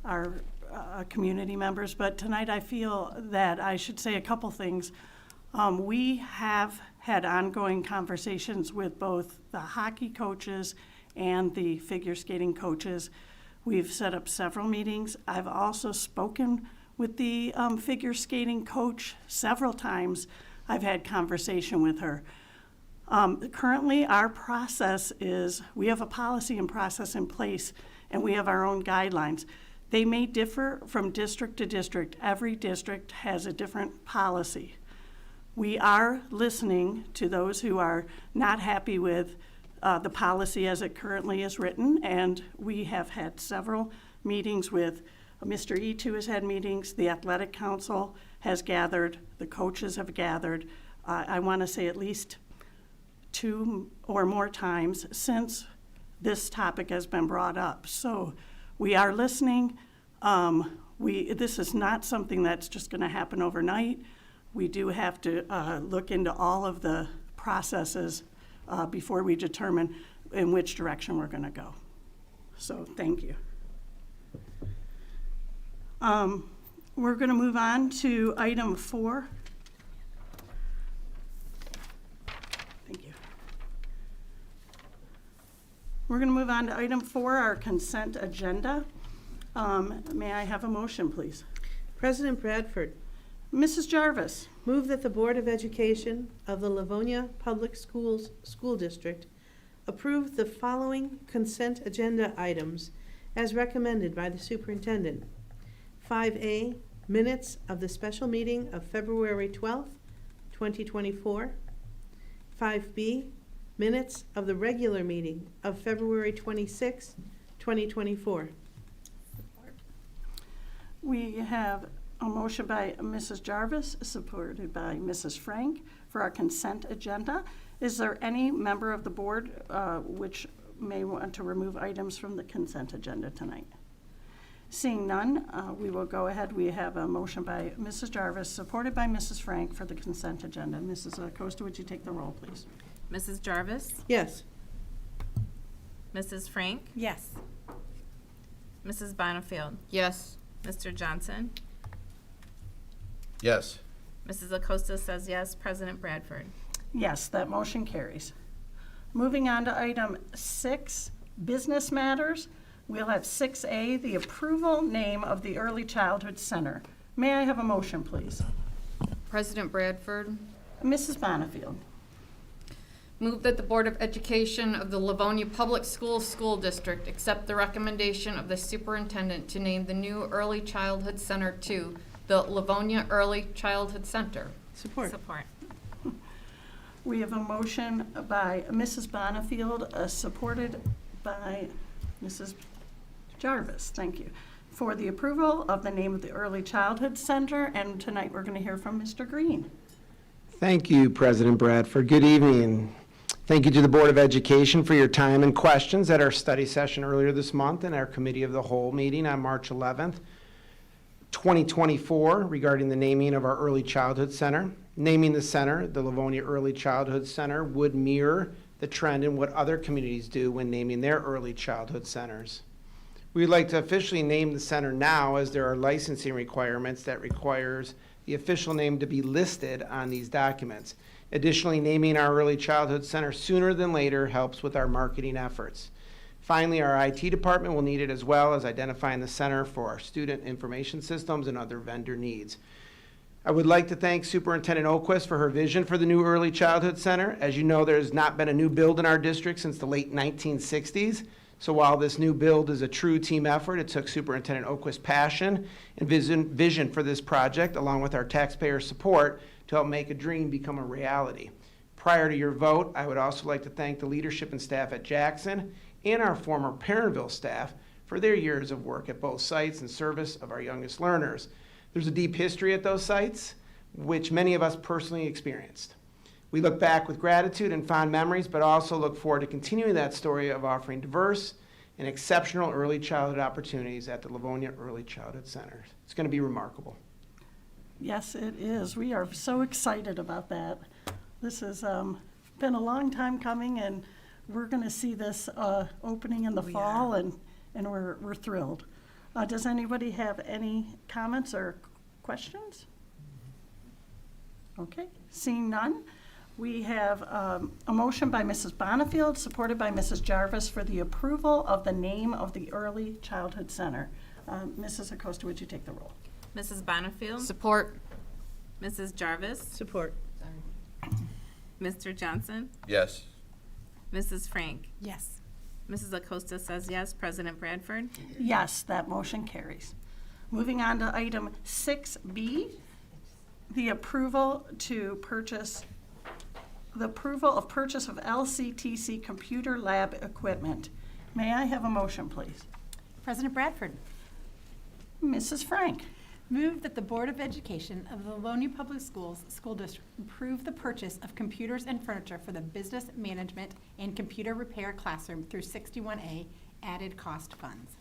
our community members, but tonight I feel that I should say a couple things. We have had ongoing conversations with both the hockey coaches and the figure skating coaches. We've set up several meetings. I've also spoken with the figure skating coach several times. I've had conversation with her. Currently, our process is, we have a policy and process in place, and we have our own guidelines. They may differ from district to district. Every district has a different policy. We are listening to those who are not happy with the policy as it currently is written, and we have had several meetings with, Mr. E2 has had meetings, the athletic council has gathered, the coaches have gathered. I want to say at least 2 or more times since this topic has been brought up. So we are listening. This is not something that's just going to happen overnight. We do have to look into all of the processes before we determine in which direction we're going to go. So thank you. We're going to move on to item 4. Thank you. We're going to move on to item 4, our consent agenda. May I have a motion, please? President Bradford, Mrs. Jarvis. move that the Board of Education of the Livonia Public Schools School District approve the following consent agenda items as recommended by the superintendent. 5A, minutes of the special meeting of February 12th, 2024. 5B, minutes of the regular meeting of February 26th, 2024. We have A motion by Mrs. Jarvis, supported by Mrs. Frank, for our consent agenda. Is there any member of the board which may want to remove items from the consent agenda tonight? Seeing none, we will go ahead. We have a motion by Mrs. Jarvis, supported by Mrs. Frank, for the consent agenda. Mrs. Acosta, would you take the roll, please? Mrs. Jarvis? Yes. Mrs. Frank? Yes. Mrs. Bonnefield? Yes. Mr. Johnson? Yes. Mrs. Acosta says yes. President Bradford? Yes, that motion carries. Moving on to item 6, business matters. We'll have 6A, the approval name of the Early Childhood Center. May I have a motion, please? President Bradford, Mrs. Bonnefield. move that the Board of Education of the Livonia Public Schools School District accept the recommendation of the superintendent to name the new Early Childhood Center to the Livonia Early Childhood Center. Support. Support. We have a motion by Mrs. Bonnefield, supported by Mrs. Jarvis, thank you, for the approval of the name of the Early Childhood Center. And tonight we're going to hear from Mr. Green. Thank you, President Bradford. Good evening. Thank you to the Board of Education for your time and questions at our study session earlier this month and our Committee of the Whole meeting on March 11th, 2024, regarding the naming of our Early Childhood Center. Naming the center, the Livonia Early Childhood Center, would mirror the trend in what other communities do when naming their early childhood centers. We would like to officially name the center now, as there are licensing requirements that requires the official name to be listed on these documents. Additionally, naming our Early Childhood Center sooner than later helps with our marketing efforts. Finally, our IT department will need it, as well as identifying the center for our student information systems and other vendor needs. I would like to thank Superintendent Oquist for her vision for the new Early Childhood Center. As you know, there's not been a new build in our district since the late 1960s. So while this new build is a true team effort, it took Superintendent Oquist's passion and vision for this project, along with our taxpayer support, to help make a dream become a reality. Prior to your vote, I would also like to thank the leadership and staff at Jackson and our former Parentville staff for their years of work at both sites in service of our youngest learners. There's a deep history at those sites, which many of us personally experienced. We look back with gratitude and fond memories, but also look forward to continuing that story of offering diverse and exceptional early childhood opportunities at the Livonia Early Childhood Center. It's going to be remarkable. Yes, it is. We are so excited about that. This has been a long time coming, and we're going to see this opening in the fall, and we're thrilled. Does anybody have any comments or questions? Okay, seeing none, we have a motion by Mrs. Bonnefield, supported by Mrs. Jarvis, for the approval of the name of the Early Childhood Center. Mrs. Acosta, would you take the roll? Mrs. Bonnefield? Support. Mrs. Jarvis? Support. Mr. Johnson? Yes. Mrs. Frank? Yes. Mrs. Acosta says yes. President Bradford? Yes, that motion carries. Moving on to item 6B, the approval of purchase of LCTC computer lab equipment. May I have a motion, please? President Bradford, Mrs. Frank. move that the Board of Education of the Livonia Public Schools School District approve the purchase of computers and furniture for the Business Management and Computer Repair Classroom through 61A added cost funds.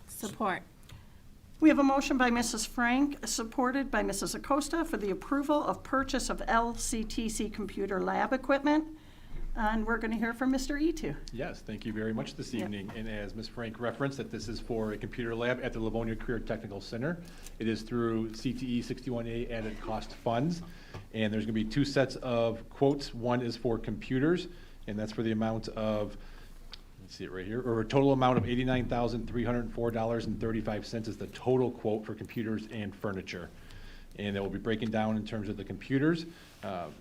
Support. We have a motion by Mrs. Frank, supported by Mrs. Acosta, for the approval of purchase of LCTC computer lab equipment. And we're going to hear from Mr. Etu. Yes, thank you very much this evening. And as Ms. Frank referenced, that this is for a computer lab at the Livonia Career Technical Center. It is through CTE 61A added cost funds. And there's going to be two sets of quotes. One is for computers, and that's for the amount of, let's see it right here, or a total amount of $89,304.35 is the total quote for computers and furniture. And it will be breaking down in terms of the computers,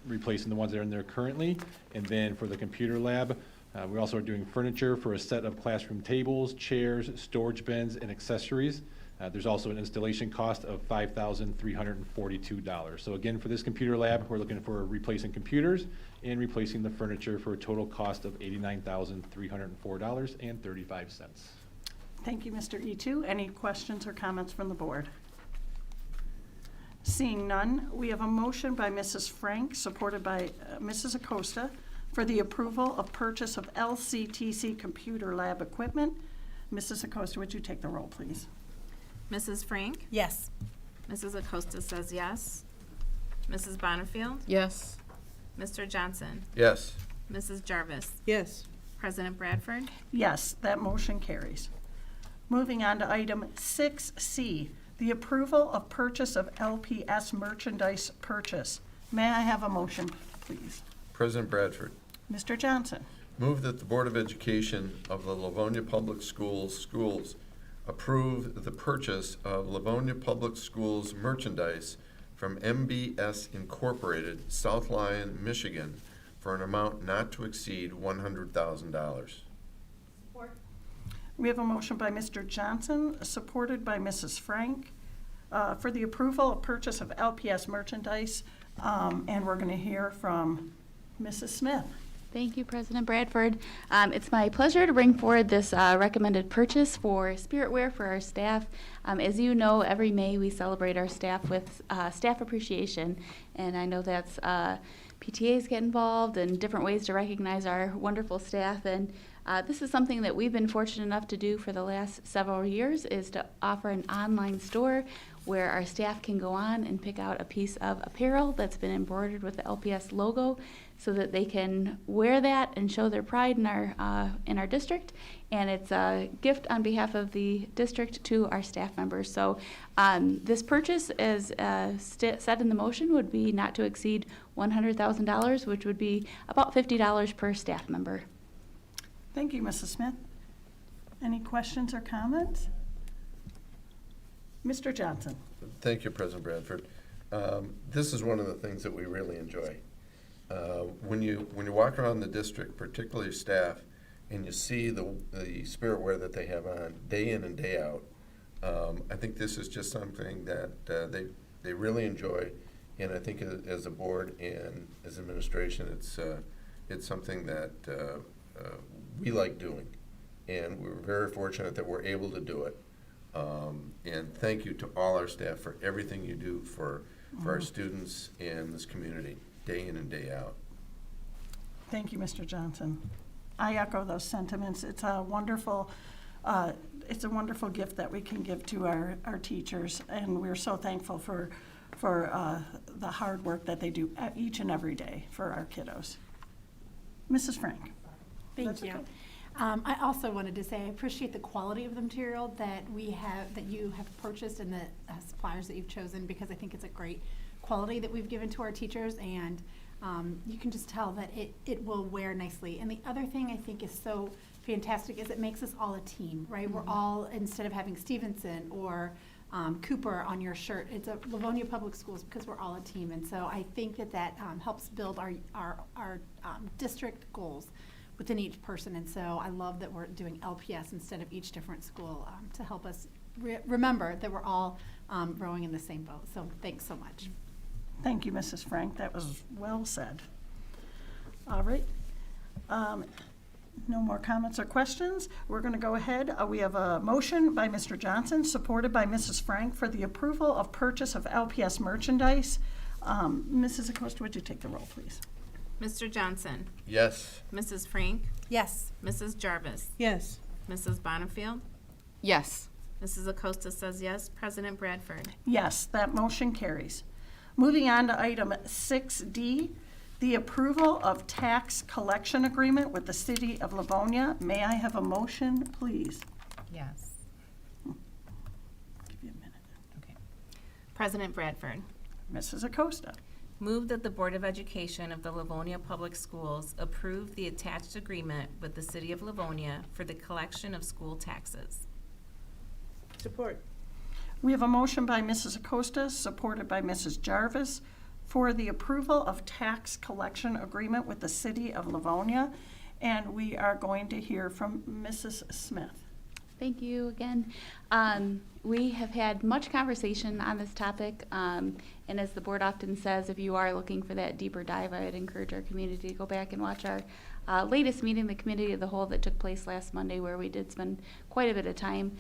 replacing the ones that are in there currently. And then for the computer lab, we also are doing furniture for a set of classroom tables, chairs, storage bins, and accessories. There's also an installation cost of $5,342. So again, for this computer lab, we're looking for replacing computers and replacing the furniture for a total cost of $89,304.35. Thank you, Mr. Etu. Any questions or comments from the board? Seeing none, we have a motion by Mrs. Frank, supported by Mrs. Acosta, for the approval of purchase of LCTC computer lab equipment. Mrs. Acosta, would you take the roll, please? Mrs. Frank? Yes. Mrs. Acosta says yes. Mrs. Bonnefield? Yes. Mr. Johnson? Yes. Mrs. Jarvis? Yes. President Bradford? Yes, that motion carries. Moving on to item 6C, the approval of purchase of LPS merchandise purchase. May I have a motion, please? President Bradford, Mr. Johnson. move that the Board of Education of the Livonia Public Schools approve the purchase of Livonia Public Schools merchandise from MBS Incorporated, South Lyon, Michigan, for an amount not to exceed $100,000. We have a motion by Mr. Johnson, supported by Mrs. Frank, for the approval of purchase of LPS merchandise, and we're going to hear from Mrs. Smith. Thank you, President Bradford. It's my pleasure to bring forward this recommended purchase for spirit wear for our staff. As you know, every May we celebrate our staff with staff appreciation, and I know that's PTAs get involved and different ways to recognize our wonderful staff. And this is something that we've been fortunate enough to do for the last several years, is to offer an online store where our staff can go on and pick out a piece of apparel that's been embroidered with the LPS logo, so that they can wear that and show their pride in our district. And it's a gift on behalf of the district to our staff members. So this purchase, as said in the motion, would be not to exceed $100,000, which would be about $50 per staff member. Thank you, Mrs. Smith. Any questions or comments? Mr. Johnson. Thank you, President Bradford. This is one of the things that we really enjoy. When you walk around the district, particularly staff, and you see the spirit wear that they have on day in and day out, I think this is just something that they really enjoy, and I think as a board and as administration, it's something that we like doing, and we're very fortunate that we're able to do it. And thank you to all our staff for everything you do for our students and this community, day in and day out. Thank you, Mr. Johnson. I echo those sentiments. It's a wonderful gift that we can give to our teachers, and we're so thankful for the hard work that they do each and every day for our kiddos. Mrs. Frank. Thank you. I also wanted to say I appreciate the quality of the material that you have purchased, and the suppliers that you've chosen, because I think it's a great quality that we've given to our teachers, and you can just tell that it will wear nicely. And the other thing I think is so fantastic is it makes us all a team, right? Mm-hmm. We're all, instead of having Stevenson or Cooper on your shirt, it's a Livonia Public Schools, because we're all a team. And so I think that helps build our district goals within each person. And so I love that we're doing LPS instead of each different school to help us remember that we're all rowing in the same boat. So thanks so much. Thank you, Mrs. Frank. That was well said. All right. No more comments or questions. We're going to go ahead. We have a motion by Mr. Johnson, supported by Mrs. Frank, for the approval of purchase of LPS merchandise. Mrs. Acosta, would you take the roll, please? Mr. Johnson? Yes. Mrs. Frank? Yes. Mrs. Jarvis? Yes. Mrs. Bonnefield? Yes. Mrs. Acosta says yes. President Bradford? Yes, that motion carries. Moving on to item 6D, the approval of tax collection agreement with the City of Livonia. May I have a motion, please? Yes. Give you a minute. Okay. President Bradford? Mrs. Acosta. Move that the Board of Education of the Livonia Public Schools approve the attached agreement with the City of Livonia for the collection of school taxes. Support. We have a motion by Mrs. Acosta, supported by Mrs. Jarvis, for the approval of tax collection agreement with the City of Livonia. And we are going to hear from Mrs. Smith. Thank you again. We have had much conversation on this topic, and as the board often says, if you are looking for that deeper dive, I would encourage our community to go back and watch our latest meeting, the committee of the whole that took place last Monday, where we did spend quite a bit of time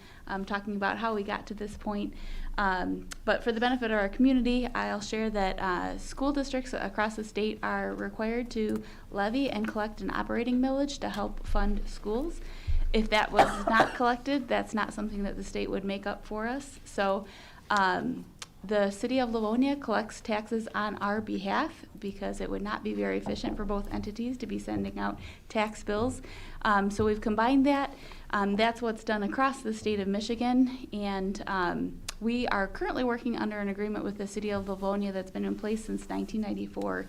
talking about how we got to this point. But for the benefit of our community, I'll share that school districts across the state are required to levy and collect an operating millage to help fund schools. If that was not collected, that's not something that the state would make up for us. So the city of Livonia collects taxes on our behalf because it would not be very efficient for both entities to be sending out tax bills. So we've combined that. That's what's done across the state of Michigan. And we are currently working under an agreement with the city of Livonia that's been in place since 1994.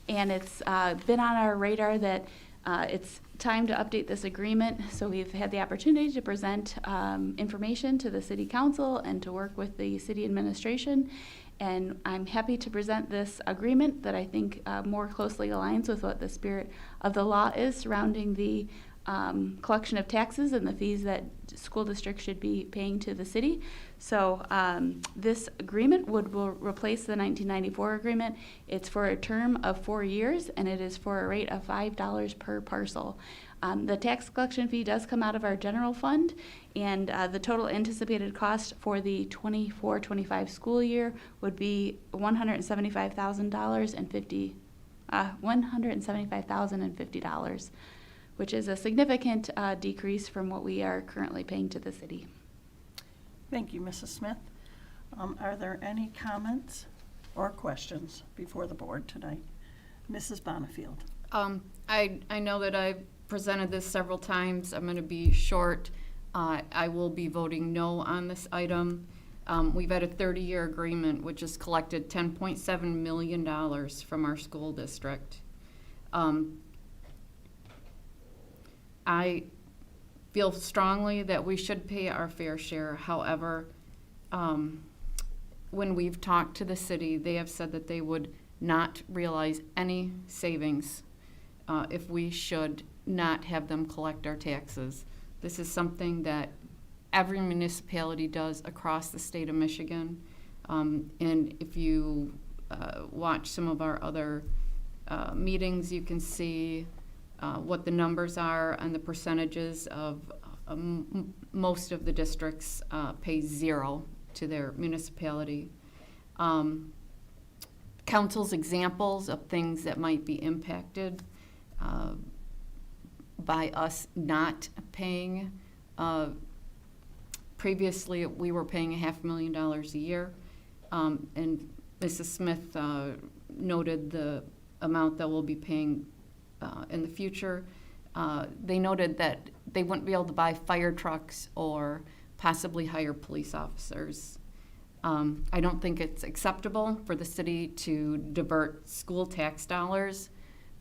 And it's been on our radar that it's time to update this agreement. So we've had the opportunity to present information to the city council and to work with the city administration. And I'm happy to present this agreement that I think more closely aligns with what the spirit of the law is surrounding the collection of taxes and the fees that school districts should be paying to the city. So this agreement will replace the 1994 agreement. It's for a term of 4 years, and it is for a rate of $5 per parcel. The tax collection fee does come out of our general fund, and the total anticipated cost for the 24-25 school year would be $175,050, which is a significant decrease from what we are currently paying to the city. Thank you, Mrs. Smith. Are there any comments or questions before the board tonight? Mrs. Bonifield. I know that I've presented this several times. I'm going to be short. I will be voting no on this item. We've had a 30-year agreement which has collected $10.7 million from our school district. I feel strongly that we should pay our fair share. However, when we've talked to the city, they have said that they would not realize any savings if we should not have them collect our taxes. This is something that every municipality does across the state of Michigan. And if you watch some of our other meetings, you can see what the numbers are and the percentages of most of the districts pay zero to their municipality. Council's examples of things that might be impacted by us not paying. Previously, we were paying $500,000 a year, and Mrs. Smith noted the amount that we'll be paying in the future. They noted that they wouldn't be able to buy fire trucks or possibly hire police officers. I don't think it's acceptable for the city to divert school tax dollars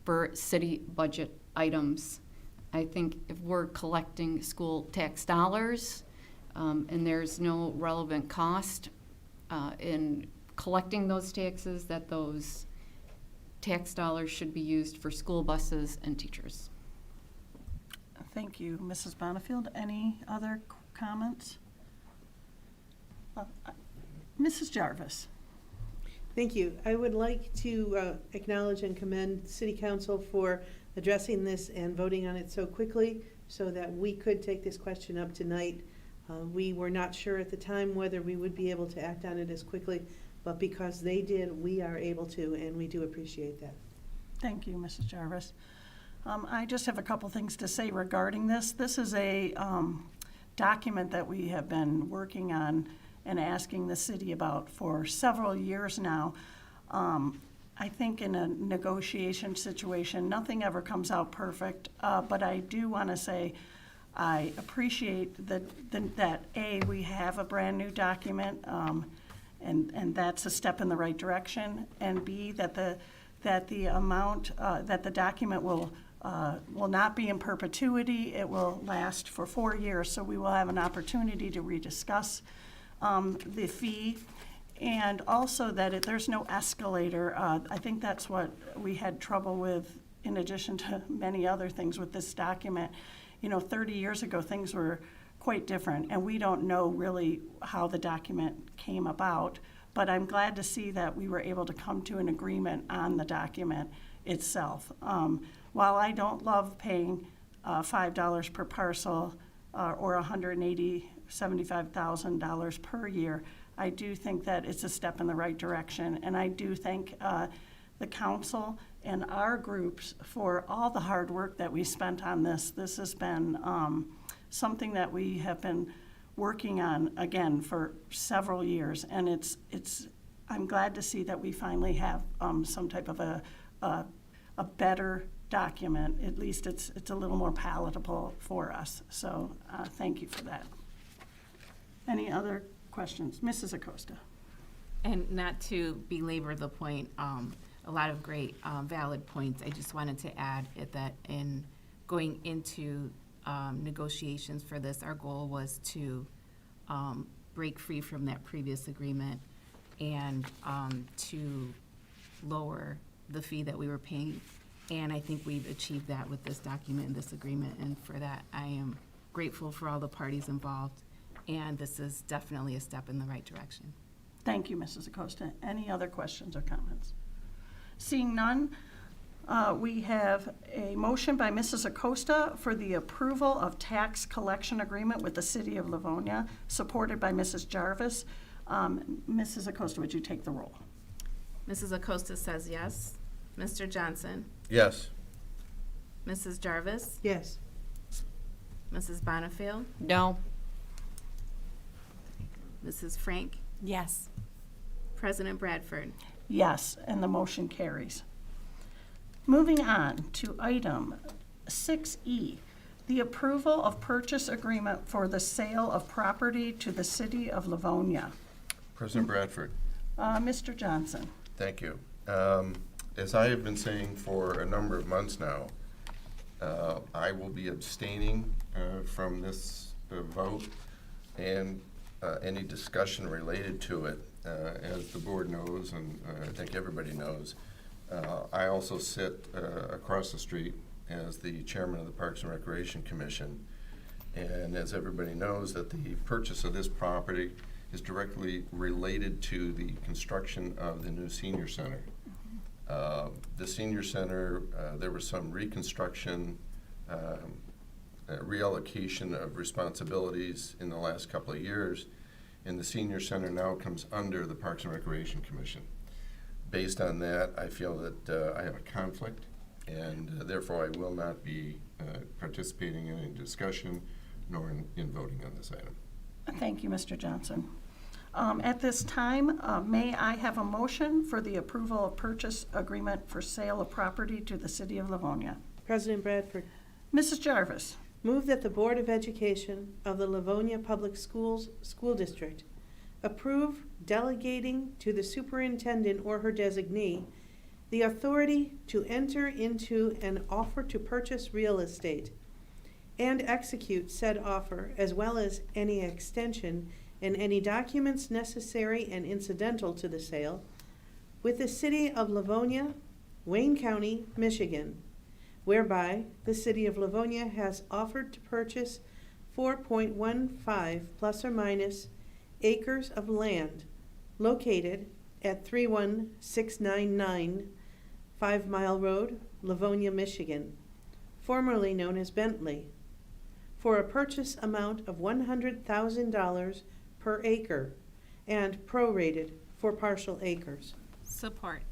for city budget items. I think if we're collecting school tax dollars and there's no relevant cost in collecting those taxes, that those tax dollars should be used for school buses and teachers. Thank you, Mrs. Bonifield. Any other comments? Mrs. Jarvis. Thank you. I would like to acknowledge and commend City Council for addressing this and voting on it so quickly so that we could take this question up tonight. We were not sure at the time whether we would be able to act on it as quickly, but because they did, we are able to, and we do appreciate that. Thank you, Mrs. Jarvis. I just have a couple things to say regarding this. This is a document that we have been working on and asking the city about for several years now. I think in a negotiation situation, nothing ever comes out perfect, but I do want to say I appreciate that we have a brand new document, and that's a step in the right direction, and B, that the amount, that the document will not be in perpetuity. It will last for 4 years, so we will have an opportunity to rediscuss the fee, and also that there's no escalator. I think that's what we had trouble with, in addition to many other things with this document. 30 years ago, things were quite different, and we don't know really how the document came about, but I'm glad to see that we were able to come to an agreement on the document itself. while I don't love paying $5 per parcel or $175,000 per year, I do think that it's a step in the right direction. And I do thank the council and our groups for all the hard work that we spent on this. This has been something that we have been working on, again, for several years. And I'm glad to see that we finally have some type of a better document. At least it's a little more palatable for us. So thank you for that. Any other questions? Mrs. Acosta. And not to belabor the point, a lot of great valid points. I just wanted to add that in going into negotiations for this, our goal was to break free from that previous agreement and to lower the fee that we were paying. And I think we've achieved that with this document and this agreement. And for that, I am grateful for all the parties involved. And this is definitely a step in the right direction. Thank you, Mrs. Acosta. Any other questions or comments? Seeing none, we have a motion by Mrs. Acosta for the approval of tax collection agreement with the City of Livonia, supported by Mrs. Jarvis. Mrs. Acosta, would you take the roll? Mrs. Acosta says yes. Mr. Johnson? Yes. Mrs. Jarvis? Yes. Mrs. Bonifield? No. Mrs. Frank? Yes. President Bradford? Yes, and the motion carries. Moving on to item 6E, the approval of purchase agreement for the sale of property to the City of Livonia. President Bradford. Mr. Johnson. Thank you. As I have been saying for a number of months now, I will be abstaining from this vote and any discussion related to it. As the board knows, and I think everybody knows, I also sit across the street as the chairman of the Parks and Recreation Commission. And as everybody knows, that the purchase of this property is directly related to the construction of the new senior center. The senior center, there was some reconstruction, reallocation of responsibilities in the last couple of years, and the senior center now comes under the Parks and Recreation Commission. Based on that, I feel that I have a conflict, and therefore I will not be participating in any discussion nor in voting on this item. Thank you, Mr. Johnson. At this time, may I have a motion for the approval of purchase agreement for sale of property to the City of Livonia? President Bradford. Mrs. Jarvis. Move that the Board of Education of the Livonia Public Schools School District approve delegating to the superintendent or her designee the authority to enter into an offer to purchase real estate and execute said offer, as well as any extension and any documents necessary and incidental to the sale, with the City of Livonia, Wayne County, Michigan, whereby the City of Livonia has offered to purchase 4.15 plus or minus acres of land located at 31699 5 Mile Road, Livonia, Michigan, formerly known as Bentley, for a purchase amount of $100,000 per acre and prorated for partial acres. Support.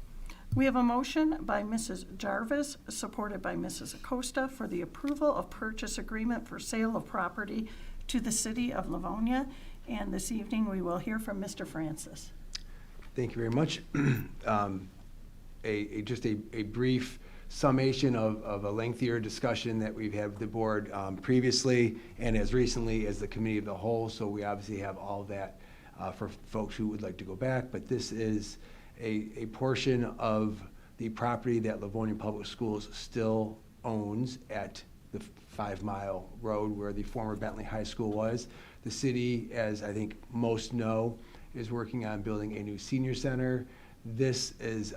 We have a motion by Mrs. Jarvis, supported by Mrs. Acosta, for the approval of purchase agreement for sale of property to the City of Livonia. And this evening, we will hear from Mr. Francis. Thank you very much. Just a brief summation of a lengthier discussion that we've had with the board previously and as recently as the committee of the whole. So we obviously have all of that for folks who would like to go back. But this is a portion of the property that Livonia Public Schools still owns at the 5 Mile Road where the former Bentley High School was. The city, as I think most know, is working on building a new senior center. This is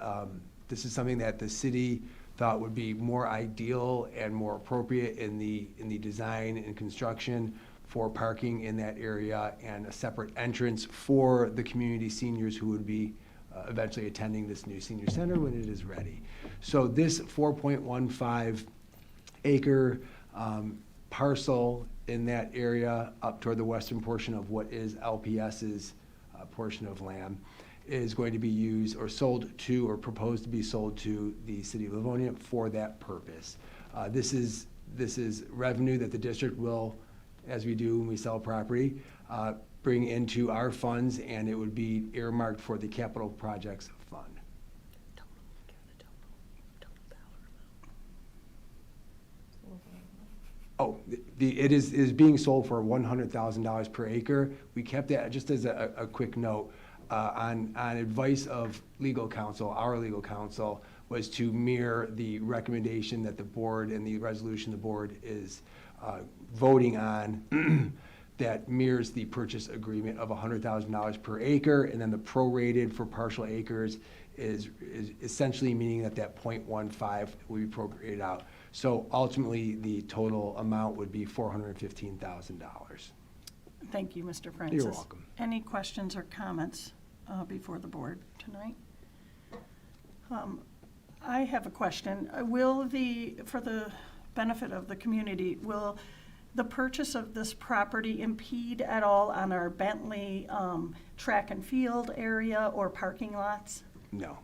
something that the city thought would be more ideal and more appropriate in the design and construction for parking in that area and a separate entrance for the community seniors who would be eventually attending this new senior center when it is ready. So this 4.15 acre parcel in that area up toward the western portion of what is LPS's portion of land is going to be used or sold to or proposed to be sold to the city of Livonia for that purpose. This is revenue that the district will, as we do when we sell property, bring into our funds, and it would be earmarked for the capital projects fund. Oh, it is being sold for $100,000 per acre. We kept that, just as a quick note, on advice of legal counsel, our legal counsel, was to mirror the recommendation that the board and the resolution the board is voting on that mirrors the purchase agreement of $100,000 per acre, and then the prorated for partial acres is essentially meaning that 0.15 will be prorated out. So ultimately, the total amount would be $415,000. Thank you, Mr. Francis. You're welcome. Any questions or comments before the board tonight? I have a question. For the benefit of the community, will the purchase of this property impede at all on our Bentley track and field area or parking lots? No.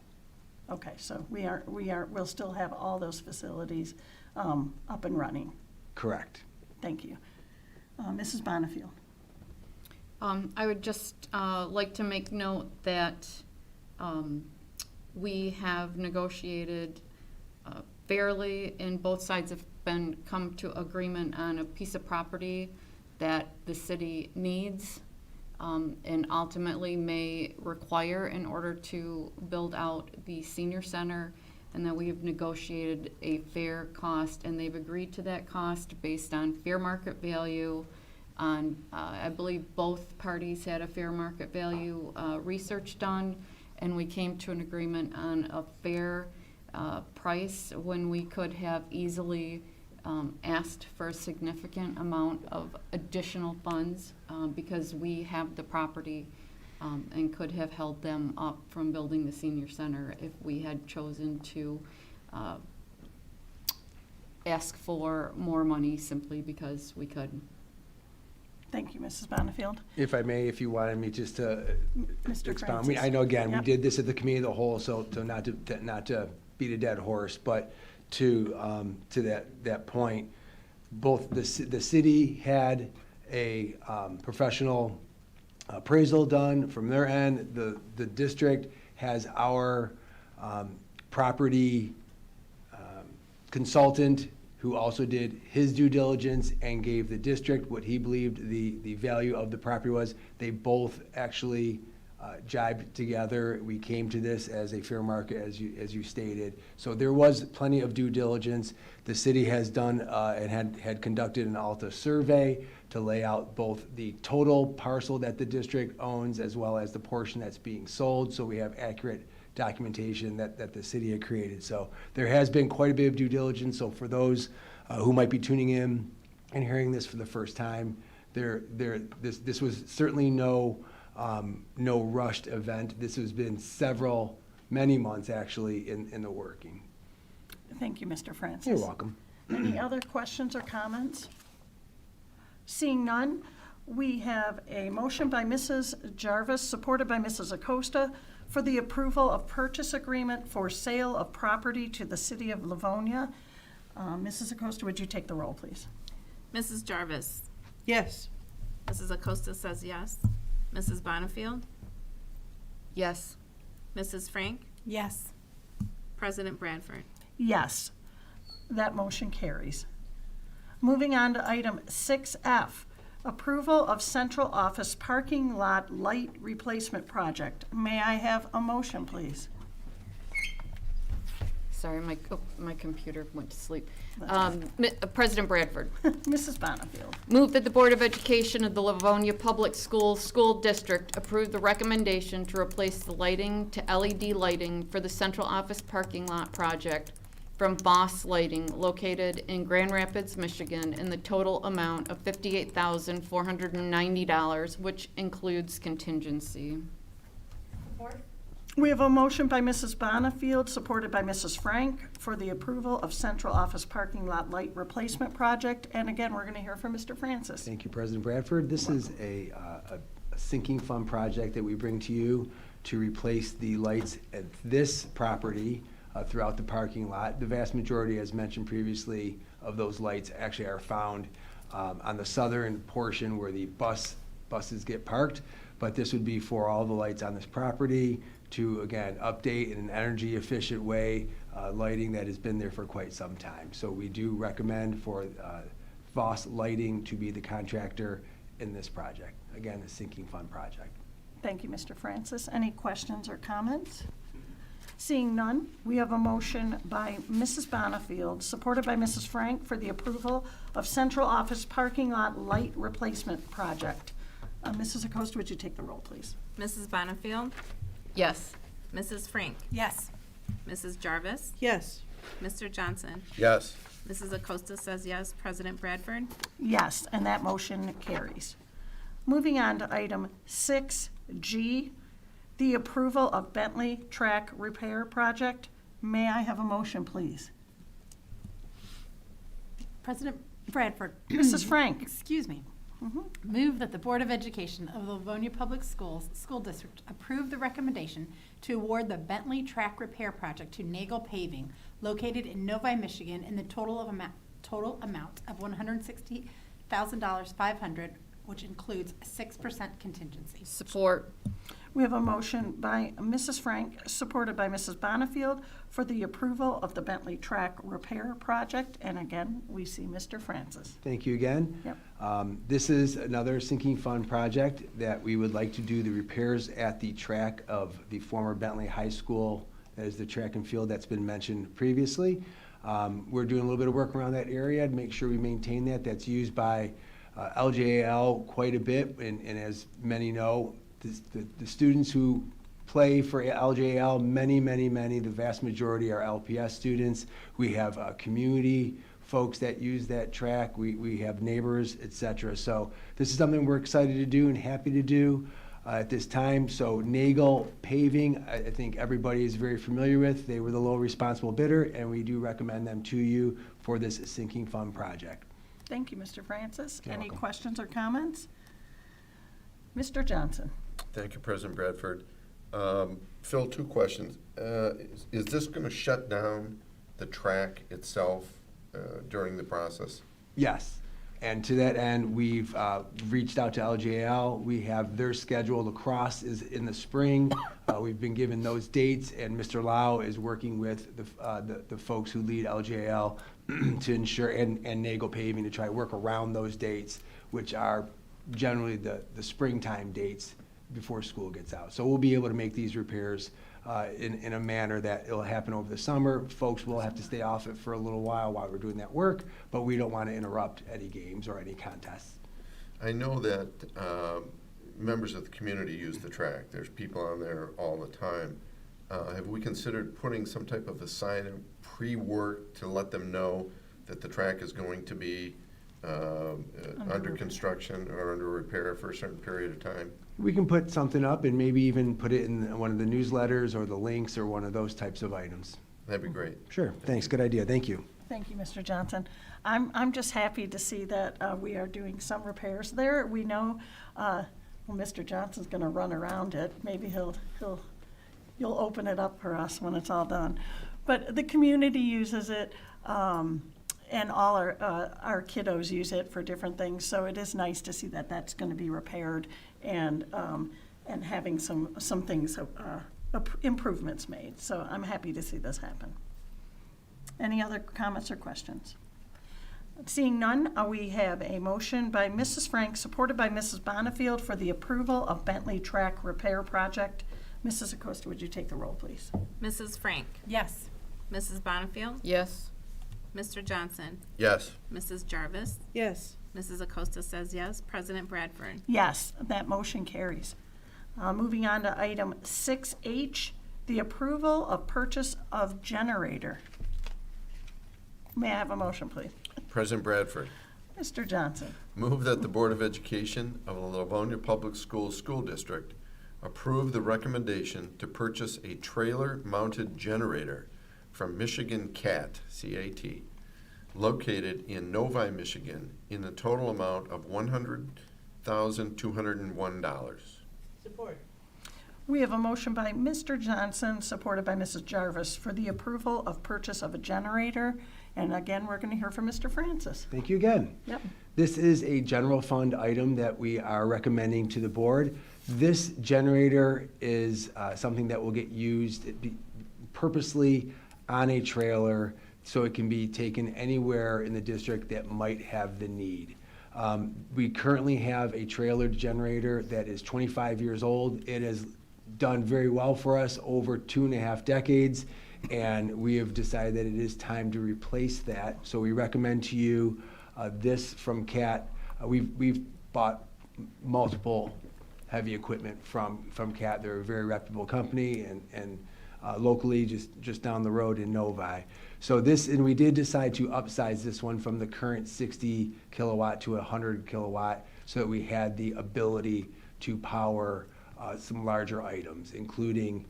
Okay, so we'll still have all those facilities up and running. Correct. Thank you. Mrs. Bonifield. I would just like to make note that we have negotiated fairly, and both sides have come to agreement on a piece of property that the city needs and ultimately may require in order to build out the senior center, and that we have negotiated a fair cost, and they've agreed to that cost based on fair market value. I believe both parties had a fair market value research done, and we came to an agreement on a fair price when we could have easily asked for a significant amount of additional funds because we have the property and could have held them up from building the senior center if we had chosen to ask for more money simply because we could. Thank you, Mrs. Bonifield. If I may, if you wanted me just to Mr. expound. Francis. I know, again, Yep. we did this at the committee of the whole, so not to beat a dead horse, but to that point, both the city had a professional appraisal done from their end. The district has our property consultant who also did his due diligence and gave the district what he believed the value of the property was. They both actually jibed together. We came to this as a fair market, as you stated. So there was plenty of due diligence. The city has done and had conducted an ALTA survey to lay out both the total parcel that the district owns as well as the portion that's being sold. So we have accurate documentation that the city had created. So there has been quite a bit of due diligence. So for those who might be tuning in and hearing this for the first time, this was certainly no rushed event. This has been many months actually in the working. Thank you, Mr. Francis. You're welcome. Any other questions or comments? Seeing none, we have a motion by Mrs. Jarvis, supported by Mrs. Acosta, for the approval of purchase agreement for sale of property to the city of Livonia. Mrs. Acosta, would you take the roll, please? Mrs. Jarvis. Yes. Mrs. Acosta says yes. Mrs. Bonifield. Yes. Mrs. Frank. Yes. President Bradford. Yes, that motion carries. Moving on to item 6F, approval of central office parking lot light replacement project. May I have a motion, please? Sorry, my computer went to sleep. President Bradford. Mrs. Bonifield. Move that the Board of Education of the Livonia Public Schools School District approve the recommendation to replace the lighting to LED lighting for the central office parking lot project from Boss Lighting located in Grand Rapids, Michigan, in the total amount of $58,490, which includes contingency. We have a motion by Mrs. Bonifield, supported by Mrs. Frank, for the approval of Central Office Parking Lot Light Replacement Project. And again, we're going to hear from Mr. Francis. Thank you, President Bradford. This is a sinking fund project that we bring to you to replace the lights at this property throughout the parking lot. The vast majority, as mentioned previously, of those lights actually are found on the southern portion where the buses get parked. But this would be for all the lights on this property to, again, update in an energy efficient way, lighting that has been there for quite some time. So we do recommend for Voss Lighting to be the contractor in this project. Again, a sinking fund project. Thank you, Mr. Francis. Any questions or comments? Seeing none, we have a motion by Mrs. Bonifield, supported by Mrs. Frank, for the approval of Central Office Parking Lot Light Replacement Project. Mrs. Acosta, would you take the roll, please? Mrs. Bonifield, Yes. Mrs. Frank, Yes. Mrs. Jarvis, Yes. Mr. Johnson, Yes. Mrs. Acosta says yes. President Bradford? Yes, and that motion carries. Moving on to item 6G, the approval of Bentley Track Repair Project. May I have a motion, please? President Bradford. Mrs. Frank. Excuse me. Move that the Board of Education of the Livonia Public Schools School District approve the recommendation to award the Bentley Track Repair Project to Nagel Paving, located in Novi, Michigan, in the total amount of $160,500, which includes a 6% contingency. Support. We have a motion by Mrs. Frank, supported by Mrs. Bonifield, for the approval of the Bentley Track Repair Project. And again, we see Mr. Francis. Thank you again. Yep. This is another sinking fund project that we would like to do the repairs at the track of the former Bentley High School. That is the track and field that's been mentioned previously. We're doing a little bit of work around that area to make sure we maintain that. That's used by LJAL quite a bit, and as many know, the students who play for LJAL, many, the vast majority are LPS students. We have community folks that use that track. We have neighbors, et cetera. So this is something we're excited to do and happy to do at this time. So Nagel Paving, I think everybody is very familiar with. They were the low responsible bidder, and we do recommend them to you for this sinking fund project. Thank you, Mr. Francis. You're Any welcome. questions or comments? Mr. Johnson. Thank you, President Bradford. Phil, two questions. Is this going to shut down the track itself during the process? Yes, and to that end, we've reached out to LJL. We have their schedule. Lacrosse is in the spring. We've been given those dates, and Mr. Lau is working with the folks who lead LJL to ensure, and Nagel Paving, to try to work around those dates, which are generally the springtime dates before school gets out. So we'll be able to make these repairs in a manner that it'll happen over the summer. Folks will have to stay off it for a little while we're doing that work, but we don't want to interrupt any games or any contests. I know that members of the community use the track. There's people on there all the time. Have we considered putting some type of a sign in pre-work to let them know that the track is going to be under construction or under repair for a certain period of time? We can put something up and maybe even put it in one of the newsletters or the links or one of those types of items. That'd be great. Sure, thanks, good idea, thank you. Thank you, Mr. Johnson. I'm just happy to see that we are doing some repairs there. We know, well, Mr. Johnson's going to run around it. Maybe you'll open it up for us when it's all done. But the community uses it, and all our kiddos use it for different things. So it is nice to see that that's going to be repaired and having some things, improvements made. So I'm happy to see this happen. Any other comments or questions? Seeing none, we have a motion by Mrs. Frank, supported by Mrs. Bonifield, for the approval of Bentley Track Repair Project. Mrs. Acosta, would you take the roll, please? Mrs. Frank, Yes. Mrs. Bonifield, Yes. Mr. Johnson, Yes. Mrs. Jarvis, Yes. Mrs. Acosta says yes. President Bradford? Yes, that motion carries. Moving on to item 6H, the approval of purchase of generator. May I have a motion, please? President Bradford, Mr. Johnson. move that the Board of Education of the Livonia Public Schools School District approve the recommendation to purchase a trailer-mounted generator from Michigan CAT, C-A-T, located in Novi, Michigan, in the total amount of $100,201. Support. We have a motion by Mr. Johnson, supported by Mrs. Jarvis, for the approval of purchase of a generator. And again, we're going to hear from Mr. Francis. Thank you again. Yep. This is a general fund item that we are recommending to the board. This generator is something that will get used purposely on a trailer so it can be taken anywhere in the district that might have the need. We currently have a trailer generator that is 25 years old. It has done very well for us over 2.5 decades, and we have decided that it is time to replace that. So we recommend to you this from CAT. We've bought multiple heavy equipment from CAT. They're a very reputable company, and locally just down the road in Novi. So this, and we did decide to upsize this one from the current 60 kilowatt to 100 kilowatt so that we had the ability to power some larger items, including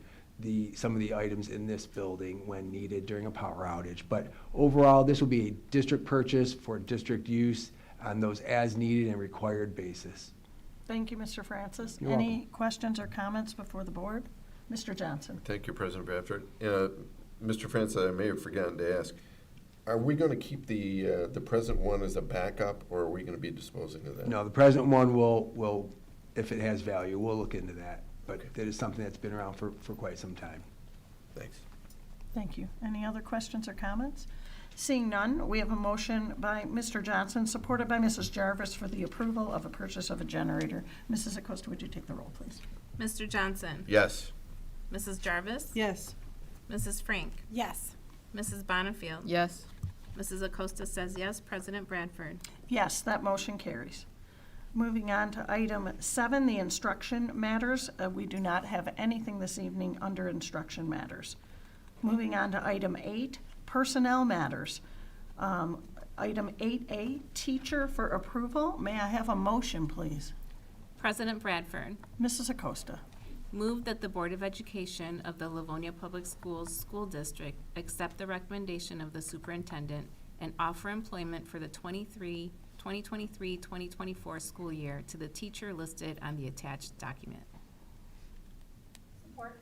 some of the items in this building when needed during a power outage. But overall, this will be a district purchase for district use on those as needed and required basis. Thank you, Mr. Francis. You're Any welcome. questions or comments before the board? Mr. Johnson. Thank you, President Bradford. Mr. Francis, I may have forgotten to ask, are we going to keep the present one as a backup, or are we going to be disposing of that? No, the present one will, if it has value, we'll look into that. But that is something that's been around for quite some time. Thanks. Thank you. Any other questions or comments? Seeing none, we have a motion by Mr. Johnson, supported by Mrs. Jarvis, for the approval of a purchase of a generator. Mrs. Acosta, would you take the roll, please? Mr. Johnson? Yes. Mrs. Jarvis? Yes. Mrs. Frank? Yes. Mrs. Bonnefield? Yes. Mrs. Acosta says yes. President Bradford? Yes, that motion carries. Moving on to item 7, the instruction matters. We do not have anything this evening under instruction matters. Moving on to item 8, personnel matters. Item 8A, teacher for approval. May I have a motion, please? President Bradford? Mrs. Acosta. Move that the Board of Education of the Livonia Public Schools School District accept the recommendation of the superintendent and offer employment for the 2023-2024 school year to the teacher listed on the attached document. Support.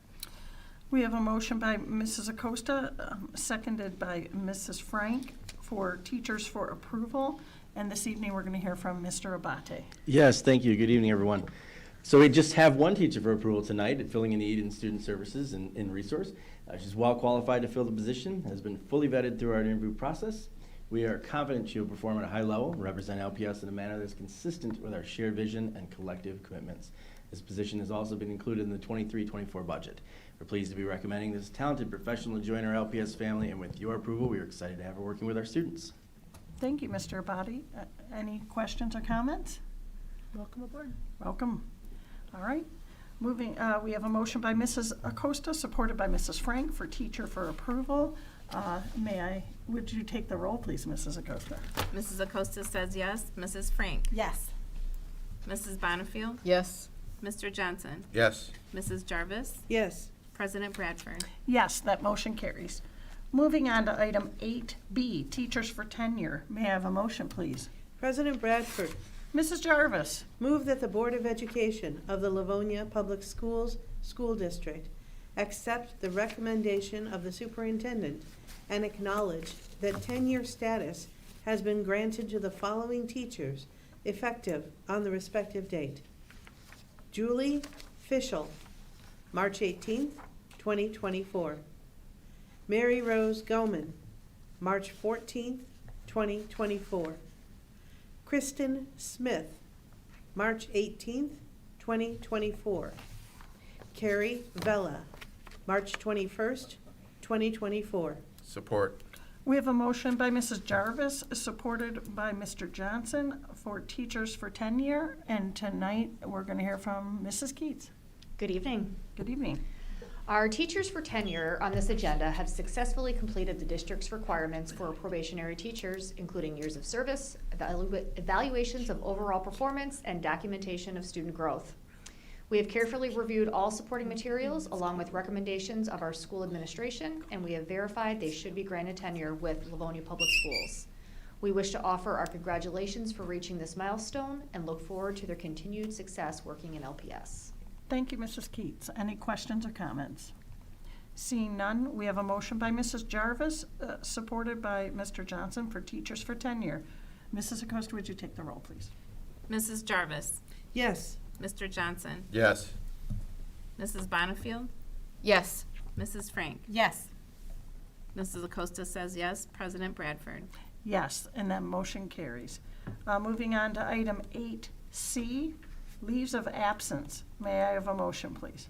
We have a motion by Mrs. Acosta, seconded by Mrs. Frank, for teachers for approval. And this evening, we're going to hear from Mr. Abate. Yes, thank you. Good evening, everyone. So we just have one teacher for approval tonight at filling a need in student services and in resource. She's well qualified to fill the position, has been fully vetted through our interview process. We are confident she will perform at a high level and represent LPS in a manner that is consistent with our shared vision and collective commitments. This position has also been included in the 23-24 budget. We're pleased to be recommending this talented professional to join our LPS family, and with your approval, we are excited to have her working with our students. Thank you, Mr. Abate. Any questions or comments? Welcome aboard. Welcome. All right. Moving, we have a motion by Mrs. Acosta, supported by Mrs. Frank, for teacher for approval. Would you take the roll, please, Mrs. Acosta? Mrs. Acosta says yes. Mrs. Frank? Yes. Mrs. Bonnefield? Yes. Mr. Johnson? Yes. Mrs. Jarvis? Yes. President Bradford? Yes, that motion carries. Moving on to item 8B, teachers for tenure. May I have a motion, please? President Bradford, Mrs. Jarvis. move that the Board of Education of the Livonia Public Schools School District accept the recommendation of the superintendent and acknowledge that tenure status has been granted to the following teachers effective on the respective date. Julie Fischel, March 18th, 2024. Mary Rose Goman, March 14th, 2024. Kristen Smith, March 18th, 2024. Carrie Vella, March 21st, 2024. Support. We have a motion by Mrs. Jarvis, supported by Mr. Johnson, for teachers for tenure. And tonight, we're going to hear from Mrs. Keats. Good evening. Good evening. Our teachers for tenure on this agenda have successfully completed the district's requirements for probationary teachers, including years of service, evaluations of overall performance, and documentation of student growth. We have carefully reviewed all supporting materials along with recommendations of our school administration, and we have verified they should be granted tenure with Livonia Public Schools. We wish to offer our congratulations for reaching this milestone and look forward to their continued success working in LPS. Thank you, Mrs. Keats. Any questions or comments? Seeing none, we have a motion by Mrs. Jarvis, supported by Mr. Johnson for Teachers for Tenure. Mrs. Acosta, would you take the roll, please? Mrs. Jarvis. Yes. Mr. Johnson. Yes. Mrs. Bonnefield. Yes. Mrs. Frank. Yes. Mrs. Acosta says yes. President Bradford. Yes, and that motion carries. Moving on to item 8C, leaves of absence. May I have a motion, please?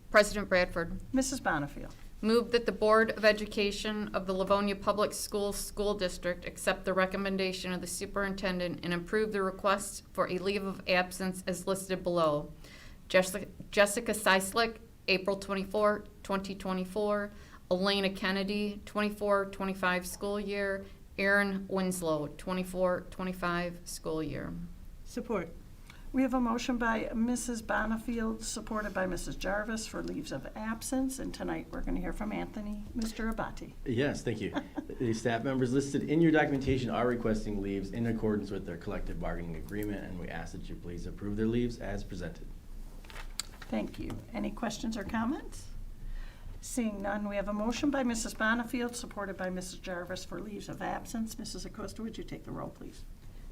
President Bradford, Mrs. Bonnefield. move that the Board of Education of the Livonia Public Schools School District accept the recommendation of the superintendent and approve the request for a leave of absence as listed below. Jessica Seislick, April 24, 2024. Elena Kennedy, 24-25 school year. Aaron Winslow, 24-25 school year. Support. We have a motion by Mrs. Bonnefield, supported by Mrs. Jarvis for leaves of absence, and tonight we're going to hear from Anthony. Mr. Abati. Yes, thank you. The staff members listed in your documentation are requesting leaves in accordance with their collective bargaining agreement, and we ask that you please approve their leaves as presented. Thank you. Any questions or comments? Seeing none, we have a motion by Mrs. Bonnefield, supported by Mrs. Jarvis for leaves of absence. Mrs. Acosta, would you take the roll, please?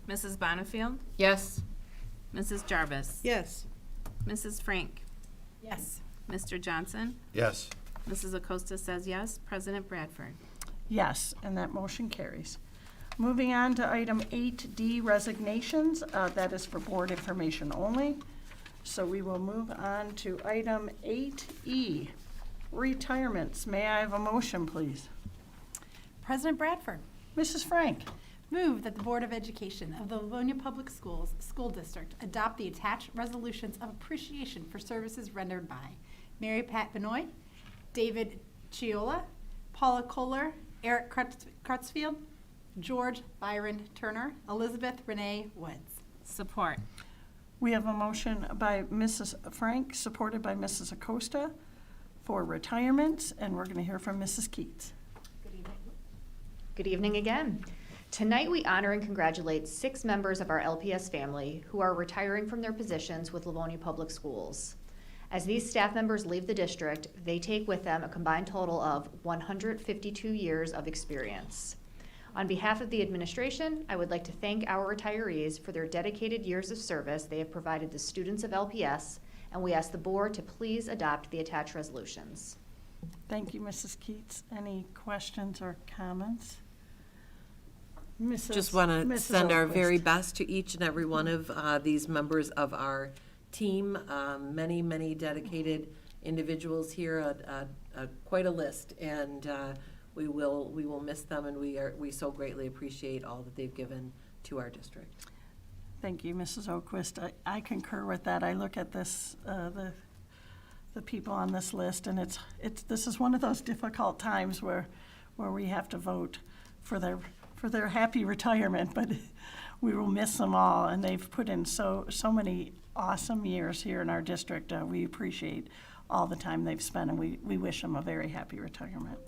Mrs. Bonnefield. Yes. Mrs. Jarvis. Yes. Mrs. Frank. Yes. Mr. Johnson. Yes. Mrs. Acosta says yes. President Bradford. Yes, and that motion carries. Moving on to item 8D, resignations. That is for board information only. So we will move on to item 8E, retirements. May I have a motion, please? President Bradford, Mrs. Frank. move that the Board of Education of the Livonia Public Schools School District adopt the attached resolutions of appreciation for services rendered by Mary Pat Benoit, David Chiola, Paula Kohler, Eric Crutchfield, George Byron Turner, Elizabeth Renee Woods. Support. We have a motion by Mrs. Frank, supported by Mrs. Acosta for retirements, and we're going to hear from Mrs. Keats. Good evening again. Tonight, we honor and congratulate 6 members of our LPS family who are retiring from their positions with Livonia Public Schools. As these staff members leave the district, they take with them a combined total of 152 years of experience. On behalf of the administration, I would like to thank our retirees for their dedicated years of service they have provided the students of LPS, and we ask the board to please adopt the attached resolutions. Thank you, Mrs. Keats. Any questions or comments? Just want to Mrs. send our very Oakwist. best to each and every one of these members of our team. Many, many dedicated individuals here, quite a list, and we will miss them, and we so greatly appreciate all that they've given to our district. Thank you, Mrs. Oakwist. I concur with that. I look at this, the people on this list, and this is one of those difficult times where we have to vote for their happy retirement, but we will miss them all, and they've put in so many awesome years here in our district. We appreciate all the time they've spent, and we wish them a very happy retirement.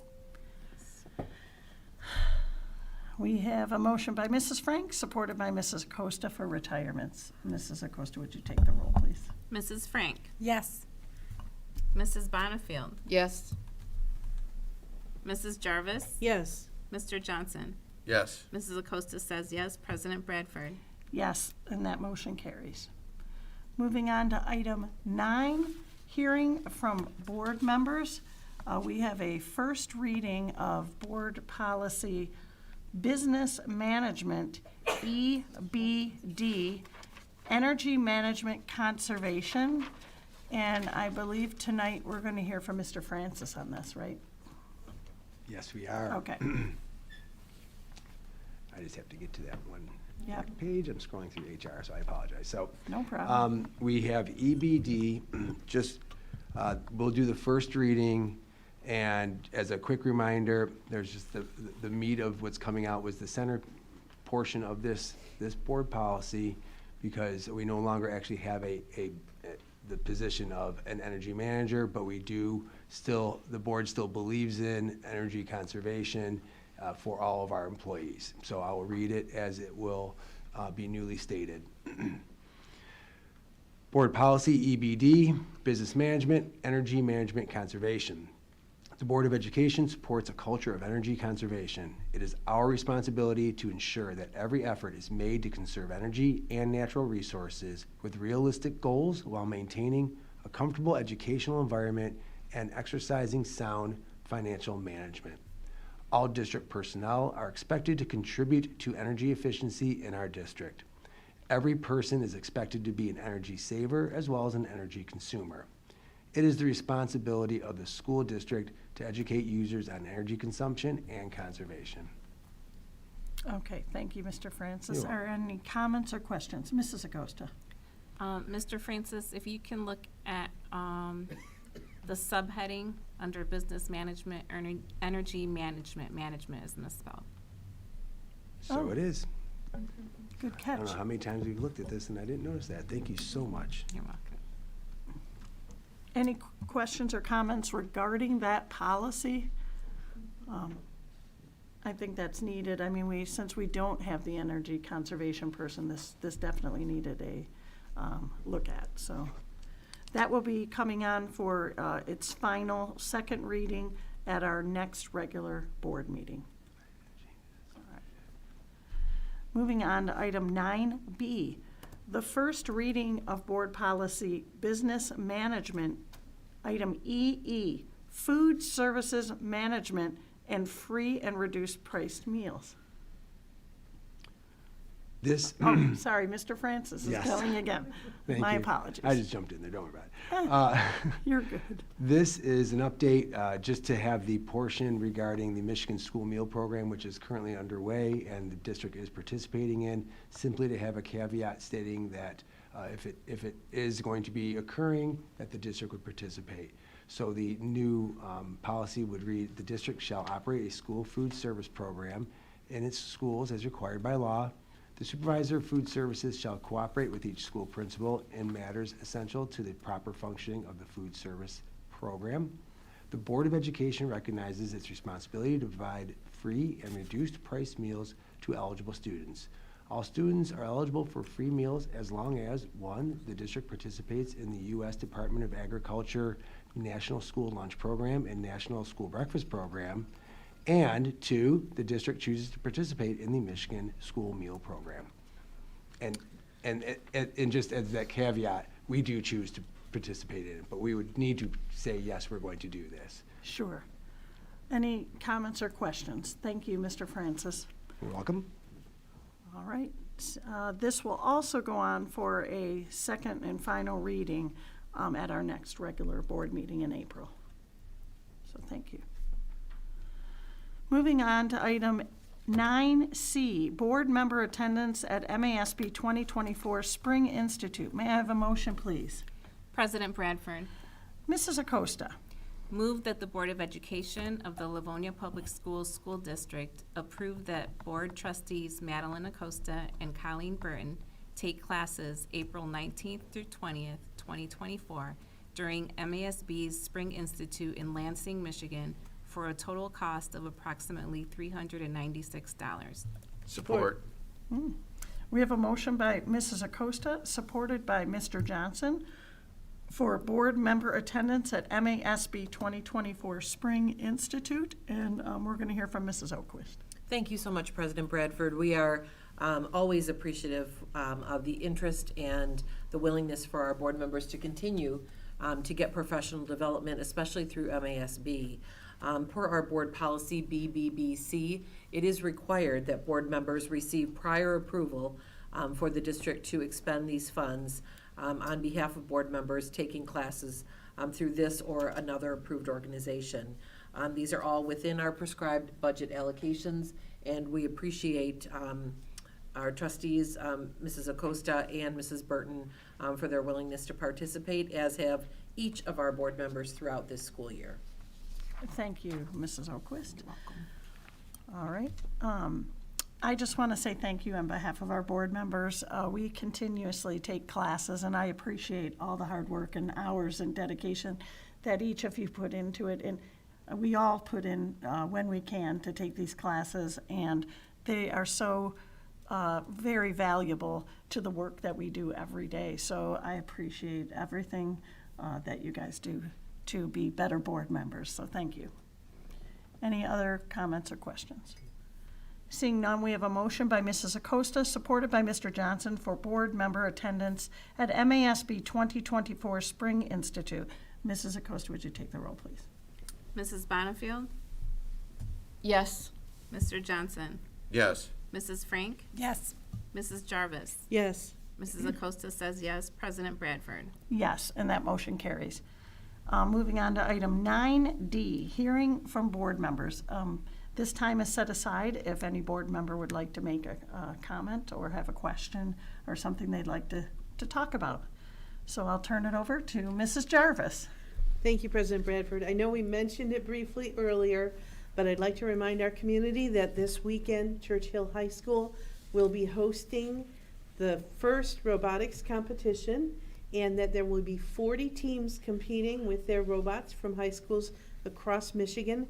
We have a motion by Mrs. Frank, supported by Mrs. Acosta for retirements. Mrs. Acosta, would you take the roll, please? Mrs. Frank. Yes. Mrs. Bonnefield. Yes. Mrs. Jarvis. Yes. Mr. Johnson. Yes. Mrs. Acosta says yes. President Bradford. Yes, and that motion carries. Moving on to item 9, hearing from board members. We have a first reading of board policy business management, EBD, energy management conservation. And I believe tonight we're going to hear from Mr. Francis on this, right? Yes, we are. Okay. I just have to get to that one Yep. page. I'm scrolling through HR, so I apologize. So, No problem. we have EBD, we'll do the first reading, and as a quick reminder, there's just the meat of what's coming out was the center portion of this board policy, because we no longer actually have the position of an energy manager, but the board still believes in energy conservation for all of our employees. So I will read it as it will be newly stated. Board policy, EBD, business management, energy management conservation. The Board of Education supports a culture of energy conservation. It is our responsibility to ensure that every effort is made to conserve energy and natural resources with realistic goals while maintaining a comfortable educational environment and exercising sound financial management. All district personnel are expected to contribute to energy efficiency in our district. Every person is expected to be an energy saver as well as an energy consumer. It is the responsibility of the school district to educate users on energy consumption and conservation. Okay, thank you, Mr. Francis. You're Are any comments or questions? Mrs. Acosta? Mr. Francis, if you can look at the subheading under business management, energy management, management is misspelled. So it is. Good I don't know catch. how many times we've looked at this and I didn't notice that. Thank you so much. You're welcome. Any questions or comments regarding that policy? I think that's needed. I mean, since we don't have the energy conservation person, this definitely needed a look at. So that will be coming on for its final second reading at our next regular board meeting. All right. Moving on to item 9B. The first reading of board policy business management, item EE, food services management and free and reduced priced meals. This. Oh, sorry, Mr. Francis is Yes. telling again. Thank My you. apologies. I just jumped in there, don't worry about it. You're good. This is an update just to have the portion regarding the Michigan School Meal Program, which is currently underway and the district is participating in, simply to have a caveat stating that if it is going to be occurring, that the district would participate. So the new policy would read, the district shall operate a school food service program in its schools as required by law. The supervisor of food services shall cooperate with each school principal in matters essential to the proper functioning of the food service program. The Board of Education recognizes its responsibility to provide free and reduced price meals to eligible students. All students are eligible for free meals as long as, 1, the district participates in the U.S. Department of Agriculture National School Lunch Program and National School Breakfast Program, and 2, the district chooses to participate in the Michigan School Meal Program. And just as that caveat, we do choose to participate in it, but we would need to say, yes, we're going to do this. Sure. Any comments or questions? Thank you, Mr. Francis. You're welcome. All right. This will also go on for a second and final reading at our next regular board meeting in April. So thank you. Moving on to item 9C, board member attendance at MASB 2024 Spring Institute. May I have a motion, please? President Bradford, Mrs. Acosta. move that the Board of Education of the Livonia Public Schools School District approve that Board Trustees Madeline Acosta and Colleen Burton take classes April 19th through 20th, 2024 during MASB's Spring Institute in Lansing, Michigan for a total cost of approximately $396. Support. We have a motion by Mrs. Acosta, supported by Mr. Johnson, for board member attendance at MASB 2024 Spring Institute, and we're going to hear from Mrs. Oquist. Thank you so much, President Bradford. We are always appreciative of the interest and the willingness for our board members to continue to get professional development, especially through MASB. Per our board policy BBBC, it is required that board members receive prior approval for the district to expend these funds on behalf of board members taking classes through this or another approved organization. These are all within our prescribed budget allocations, and we appreciate our trustees, Mrs. Acosta and Mrs. Burton, for their willingness to participate, as have each of our board members throughout this school year. Thank you, Mrs. Oquist. Welcome. All right. I just want to say thank you on behalf of our board members. We continuously take classes, and I appreciate all the hard work and hours and dedication that each of you put into it. And we all put in when we can to take these classes, and they are so very valuable to the work that we do every day. So I appreciate everything that you guys do to be better board members. So thank you. Any other comments or questions? Seeing none, we have a motion by Mrs. Acosta, supported by Mr. Johnson, for board member attendance at MASB 2024 Spring Institute. Mrs. Acosta, would you take the roll, please? Mrs. Bonnefield? Yes. Mr. Johnson? Yes. Mrs. Frank? Yes. Mrs. Jarvis? Yes. Mrs. Acosta says yes. President Bradford? Yes, and that motion carries. Moving on to item 9D, hearing from board members. This time is set aside if any board member would like to make a comment or have a question or something they'd like to talk about. So I'll turn it over to Mrs. Jarvis. Thank you, President Bradford. I know we mentioned it briefly earlier, but I'd like to remind our community that this weekend, Churchill High School will be hosting the first robotics competition, and that there will be 40 teams competing with their robots from high schools across Michigan.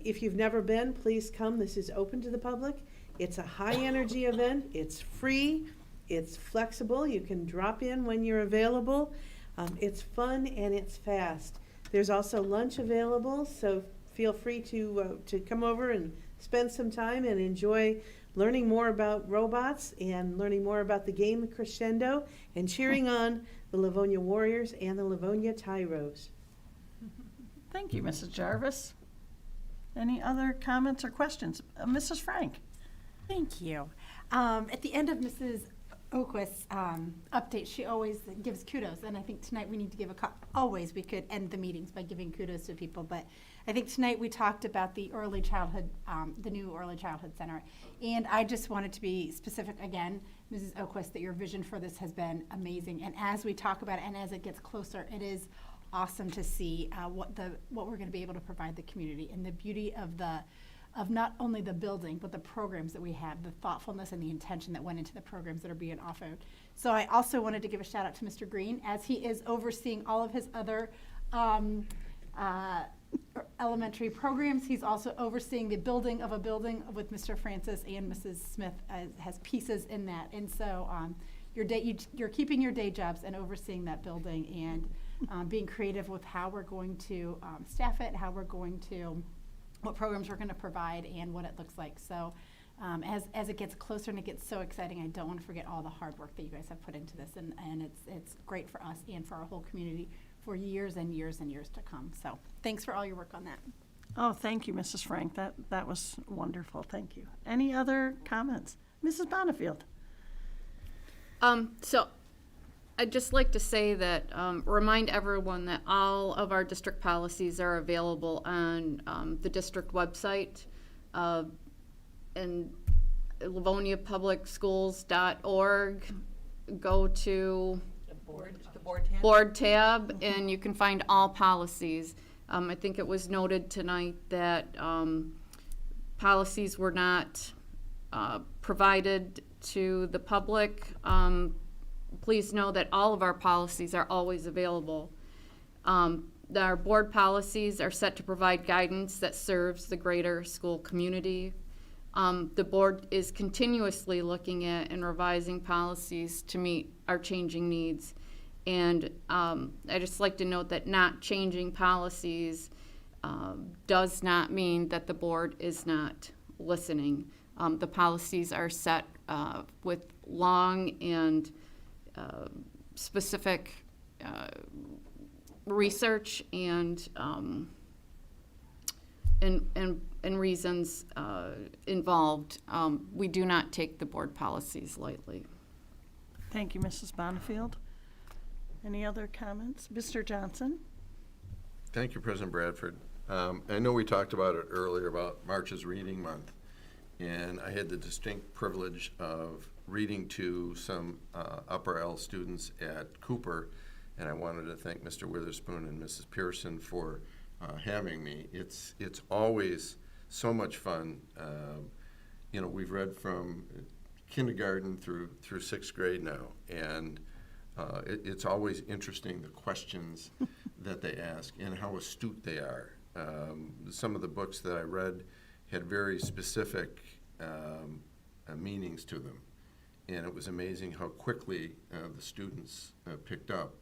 If you've never been, please come. This is open to the public. It's a high-energy event. It's free. It's flexible. You can drop in when you're available. It's fun and it's fast. There's also lunch available, so feel free to come over and spend some time and enjoy learning more about robots and learning more about the game Crescendo and cheering on the Livonia Warriors and the Livonia Tyros. Thank you, Mrs. Jarvis. Any other comments or questions? Mrs. Frank? Thank you. At the end of Mrs. Oquist's update, she always gives kudos, and I think tonight we need to give always we could end the meetings by giving kudos to people, but I think tonight we talked about the early childhood, the new early childhood center, and I just wanted to be specific again, Mrs. Oquist, that your vision for this has been amazing, and as we talk about it and as it gets closer, it is awesome to see what we're going to be able to provide the community, and the beauty of not only the building, but the programs that we have, the thoughtfulness and the intention that went into the programs that are being offered. So I also wanted to give a shout out to Mr. Green, as he is overseeing all of his other elementary programs. He's also overseeing the building of a building with Mr. Francis, and Mrs. Smith has pieces in that. And so you're keeping your day jobs and overseeing that building, and being creative with how we're going to staff it, what programs we're going to provide, and what it looks like. So as it gets closer and it gets so exciting, I don't want to forget all the hard work that you guys have put into this, and it's great for us and for our whole community for years and years and years to come. So thanks for all your work on that. Oh, thank you, Mrs. Frank. That was wonderful. Thank you. Any other comments? Mrs. Bonnefield? So I'd just like to say that, remind everyone that all of our district policies are available on the district website, and livoniapublicschools.org. Go to the board tab, and you can find all policies. I think it was noted tonight that policies were not provided to the public. Please know that all of our policies are always available. Our board policies are set to provide guidance that serves the greater school community. The board is continuously looking at and revising policies to meet our changing needs. And I just like to note that not changing policies does not mean that the board is not listening. The policies are set with long and specific research and reasons involved. We do not take the board policies lightly. Thank you, Mrs. Bonnefield. Any other comments? Mr. Johnson? Thank you, President Bradford. I know we talked about it earlier about March's Reading Month, and I had the distinct privilege of reading to some upper L students at Cooper, and I wanted to thank Mr. Witherspoon and Mrs. Pearson for having me. It's always so much fun you know, we've read from kindergarten through 6th grade now, and it's always interesting the questions that they ask and how astute they are. Some of the books that I read had very specific meanings to them, and it was amazing how quickly the students picked up.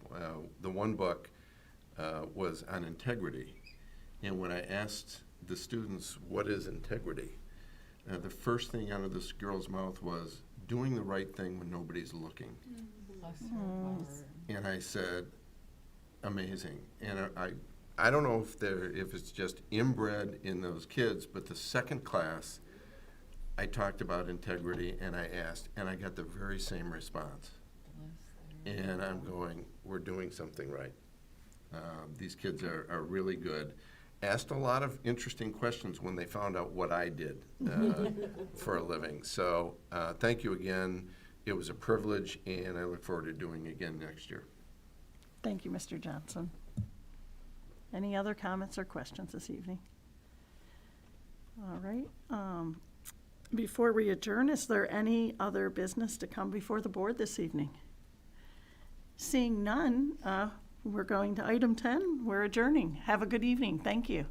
The one book was on integrity, and when I asked the students, what is integrity? The first thing out of this girl's mouth was doing the right thing when nobody's looking. And I said, amazing. And I don't know if it's just inbred in those kids, but the second class, I talked about integrity and I asked, and I got the very same response. And I'm going, we're doing something right. These kids are really good. Asked a lot of interesting questions when they found out what I did for a living. So thank you again. It was a privilege, and I look forward to doing it again next year. Thank you, Mr. Johnson. Any other comments or questions this evening? All right. Before we adjourn, is there any other business to come before the board this evening? Seeing none, we're going to item 10. We're adjourning. Have a good evening. Thank you.